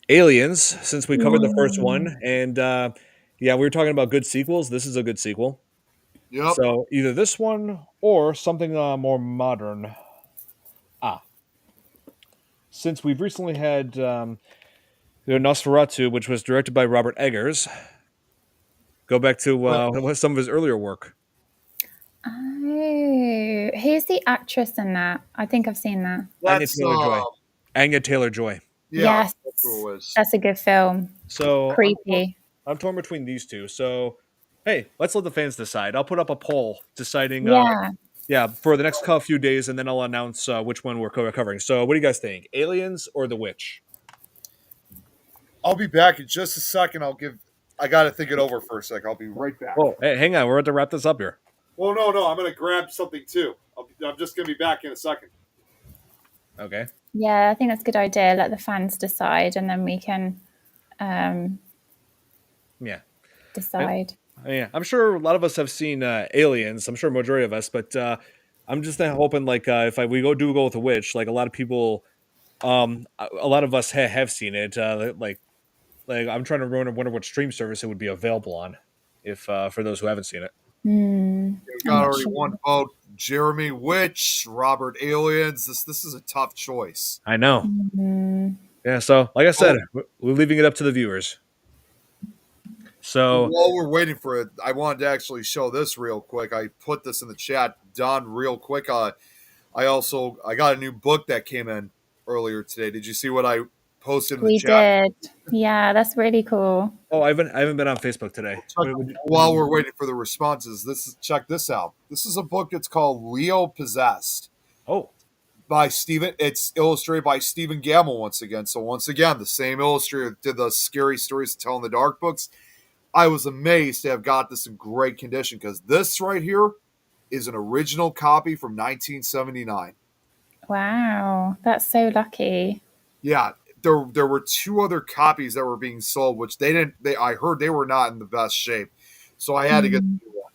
Aliens. Since we covered the first Ooh. one, and yeah, we were talking about good sequels. This is a good sequel. Yep. So either this one or something more modern. Ah, since we've recently had Nosferatu, which was directed by Robert Eggers, Go back to some of his earlier work. Oh, who's the actress in that? I think I've seen that. Anya That's Taylor Joy. Anya Taylor Joy. yeah, Yes, that's who it was. that's a good film. So Creepy. I'm torn between these two. So hey, let's let the fans decide. I'll put up a poll deciding. Yeah. Yeah, for the next few days, and then I'll announce which one we're covering. So, what do you guys think? Aliens or The Witch? I'll be back in just a second. I got to think it over for a sec. I'll be right back. Oh, hey, hang on. We're about to wrap this up here. Well, no. I'm going to grab something too. I'm just going to be back in a second. Okay. Yeah, I think that's a good idea. Let the fans decide, and then we can Yeah. decide. Yeah, I'm sure a lot of us have seen Aliens. I'm sure majority of us, but I'm just hoping like if we go with The Witch, like a lot of people, a lot of us have seen it. Like I'm trying to wonder what stream service it would be available on, if for those who haven't seen it. We I'm got not already sure. one vote. Jeremy Witch, Robert Aliens. This is a tough choice. I know. Mm, Yeah. So, like I said, we're leaving it up to the viewers. So, While we're waiting for it, I wanted to actually show this real quick. I put this in the chat, Don, real quick. I got a new book that came in earlier today. Did you see what I posted in the we chat? did. Yeah, that's really cool. oh, I haven't been on Facebook today. While we're waiting for the responses, check this out. This is a book. It's called Leo Possessed Oh, by Stephen. It's illustrated by Stephen Gamble once again. So once again, the same illustrator that did the Scary Stories to Tell in the Dark books. I was amazed to have got this in great condition because this right here is an original copy from 1979. Wow, that's so lucky. Yeah, there were two other copies that were being sold, which I heard they were not in the best shape, so I had to get the new one.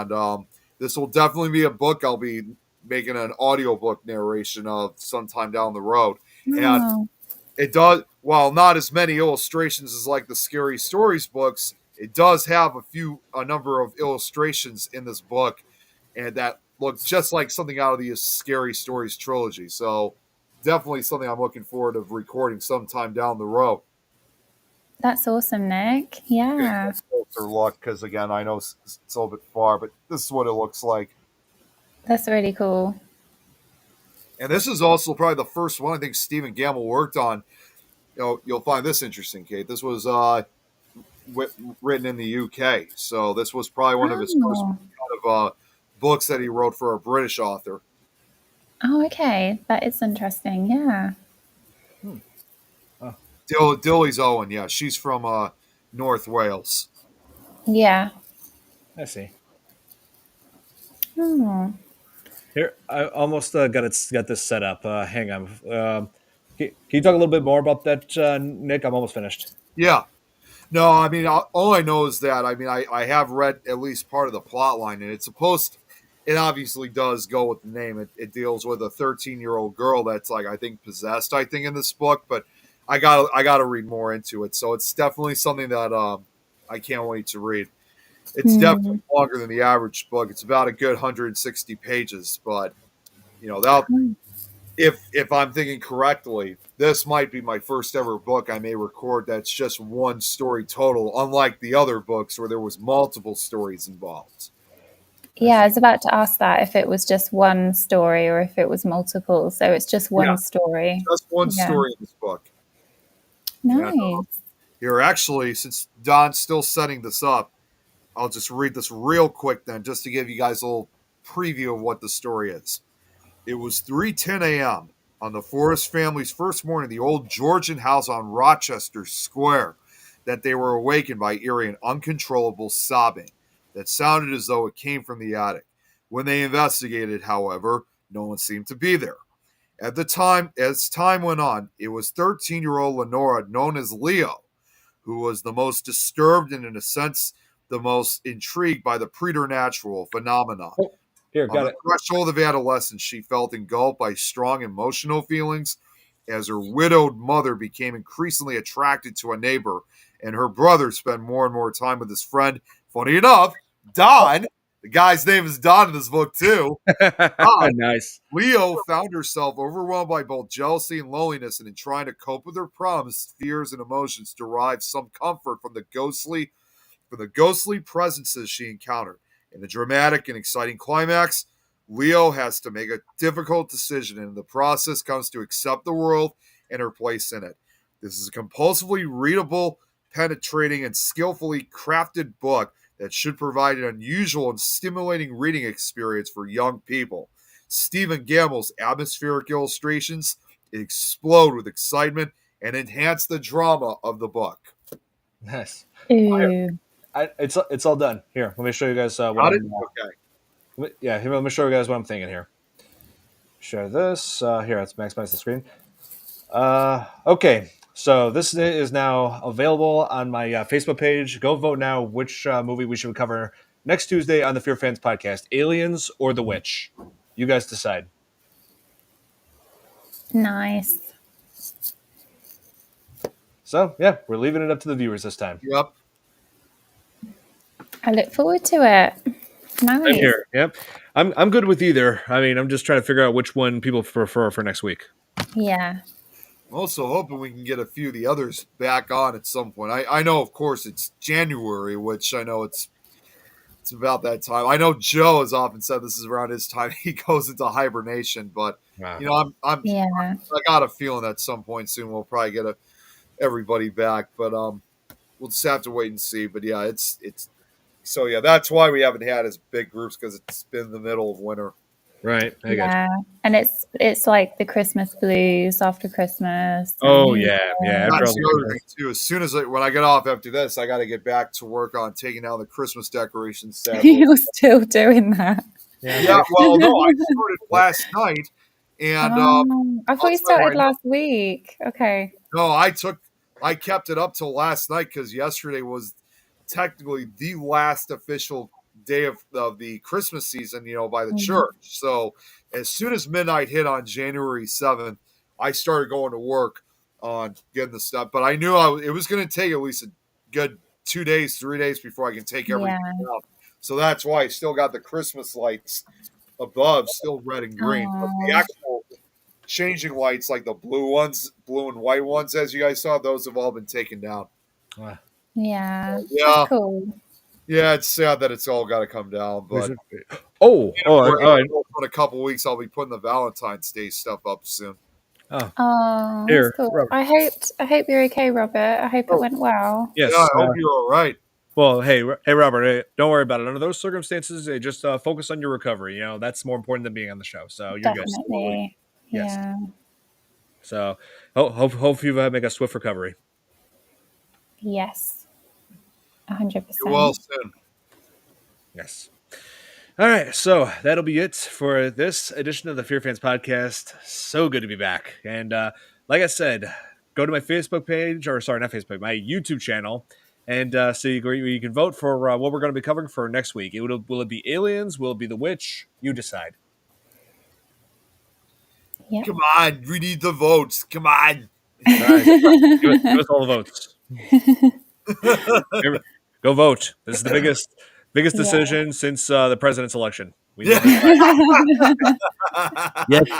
And this will definitely be a book I'll be making an audiobook narration of sometime down the road. And Oh, it does, while not as many illustrations as like the Scary Stories books, it does have a number of illustrations in this book, and that looks just like something out of the Scary Stories trilogy. So definitely something I'm looking forward to recording sometime down the road. that's awesome, Nick. Yeah, Closer look, because again, I know it's a little bit far, but this is what it looks like. that's really cool. And this is also probably the first one I think Stephen Gamble worked on. You'll find this interesting, Kate. This was written in the UK, so this was probably one of his first Oh, kind of books that he wrote for a British author. oh, okay. That is interesting. Yeah. oh, Dilly's Owen, yeah, she's from North Wales. Yeah. I see. Oh. Here, I almost got this set up. Hang on. Can you talk a little bit more about that, Nick? I'm almost finished. Yeah, no, I mean, all I know is that I have read at least part of the plot line, and it's supposed. It obviously does go with the name. It deals with a 13-year-old girl that's like I think possessed. I think in this book, but I got to read more into it. So it's definitely something that I can't wait to read. It's definitely longer than the average book. It's about a good 160 pages, but that if I'm thinking correctly, this might be my first ever book I may record that's just one story total, unlike the other books where there was multiple stories involved. Yeah, I was about to ask that if it was just one story or if it was multiple. So it's just Yeah, one story. just one Yeah. story in this book. Nice. And here, actually, since Don's still setting this up, I'll just read this real quick then, just to give you guys a little preview of what the story is. It was 3:10 a.m. on the Forrest family's first morning at the old Georgian house on Rochester Square that they were awakened by eerie and uncontrollable sobbing that sounded as though it came from the attic. When they investigated, however, no one seemed to be there. At the time, as time went on, it was 13-year-old Lenora, known as Leo, who was the most disturbed and, in a sense, the most intrigued by the preternatural phenomenon. Oh, here, On got the it. threshold of adolescence, she felt engulfed by strong emotional feelings as her widowed mother became increasingly attracted to a neighbor, and her brother spent more and more time with his friend. Funny enough, Don, the guy's name is Don in this book too. Don, Nice. Leo found herself overwhelmed by both jealousy and loneliness, and in trying to cope with her problems, fears, and emotions derived some comfort from the ghostly from the ghostly presences she encountered. In the dramatic and exciting climax, Leo has to make a difficult decision, and in the process comes to accept the world and her place in it. This is a compulsively readable, penetrating, and skillfully crafted book that should provide an unusual and stimulating reading experience for young people. Stephen Gamble's atmospheric illustrations explode with excitement and enhance the drama of the book. Nice. Ooh. It's all done. Here, let me show you guys what Got I'm. it? Okay. Yeah, here, let me show you guys what I'm thinking here. Share this. Here, let's maximize the screen. Okay, so this is now available on my Facebook page. Go vote now which movie we should cover next Tuesday on the Fear Fans podcast: Aliens or The Witch. You guys decide. Nice. So yeah, we're leaving it up to the viewers this time. Yep. I look forward to it. Nice. I'm here. Yep. I'm good with either. I mean, I'm just trying to figure out which one people prefer for next week. Yeah. I'm also hoping we can get a few of the others back on at some point. I know, of course, it's January, which I know it's about that time. I know Joe has often said this is around his time he goes into hibernation, but Wow. you know, I got a feeling at some point soon we'll probably get everybody back, but we'll just have to wait and see. But yeah, it's so yeah, that's why we haven't had as big groups, because it's been the middle of winter. Right. I got Yeah. And it's like the Christmas blues after Christmas. Oh yeah. Yeah. After That's all the the other thing too. As soon as when I get off after this, I got to get back to work on taking down the Christmas decorations. Sadly. You're still doing that. Yeah. Well, no, I started last night, and I thought you started last week. Okay. no, I kept it up till last night because yesterday was technically the last official day of the Christmas season, you know, by the church. So as soon as midnight hit on January 7th, I started going to work on getting the stuff. But I knew it was going to take at least a good 2 days, 3 days before I can take everything out. So that's why I still got the Christmas lights above, still red and green. But the actual changing lights, like the blue and white ones, as you guys saw, those have all been taken down. Wow. Yeah. That's cool. Yeah, it's sad that it's all got to come down. But in a couple of weeks, I'll be putting the Valentine's Day stuff up soon. Oh, here, that's cool. I hope you're okay, Robert. I hope it went well. Yes. Yeah, I hope you're all right. Well, hey, Robert, hey, don't worry about it. Under those circumstances, just focus on your recovery. You know, that's more important than being on the show. So you're good. Definitely. Yes. Yeah. So hope you make a swift recovery. Yes. 100%. You're well soon. Yes. All right, so that'll be it for this edition of the Fear Fans podcast. So good to be back. And like I said, go to my Facebook page, or sorry, not Facebook, my YouTube channel, and so you can vote for what we're going to be covering for next week. Will it be aliens? Will it be the witch? You decide. Yep. Come on, we need the votes. Come on. All right. Give us all the votes. Go vote. This is the biggest decision since the president's election. Yeah,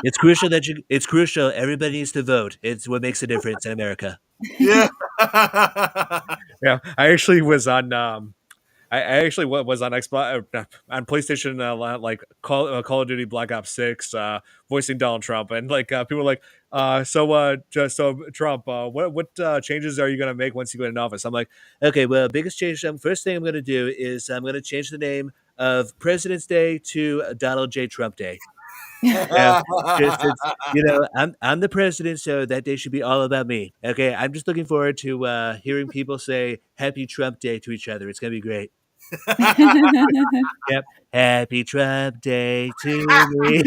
it's crucial it's crucial. Everybody needs to vote. It's what makes a difference in America. Yeah. Yeah. I actually was on I actually was on Xbox on PlayStation, like Call of Duty Black Ops 6, voicing Donald Trump, and like people were like, so Trump, what changes are you going to make once you get in office? I'm like, Okay, well, biggest change. First thing I'm going to do is I'm going to change the name of President's Day to Donald J. Trump Day. Just I'm the president, so that day should be all about me. Okay, I'm just looking forward to hearing people say Happy Trump Day to each other. It's gonna be great. Yep, Happy Trump Day to me.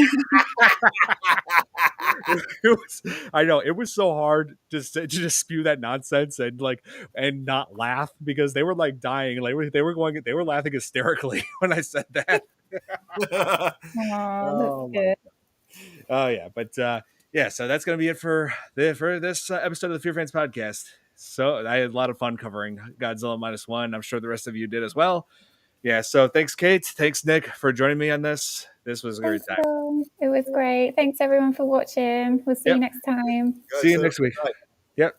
I know it was so hard to just spew that nonsense and not laugh, because they were like dying, like they were laughing hysterically when I said that. Oh, that's good. Oh yeah, but yeah, so that's gonna be it for this episode of the Fear Fans podcast. So I had a lot of fun covering Godzilla Minus One. I'm sure the rest of you did as well. Yeah, so thanks, Kate. Thanks, Nick, for joining me on this. This was a great time. It was great. Thanks everyone for watching. We'll see you next time. See you next week. Yep.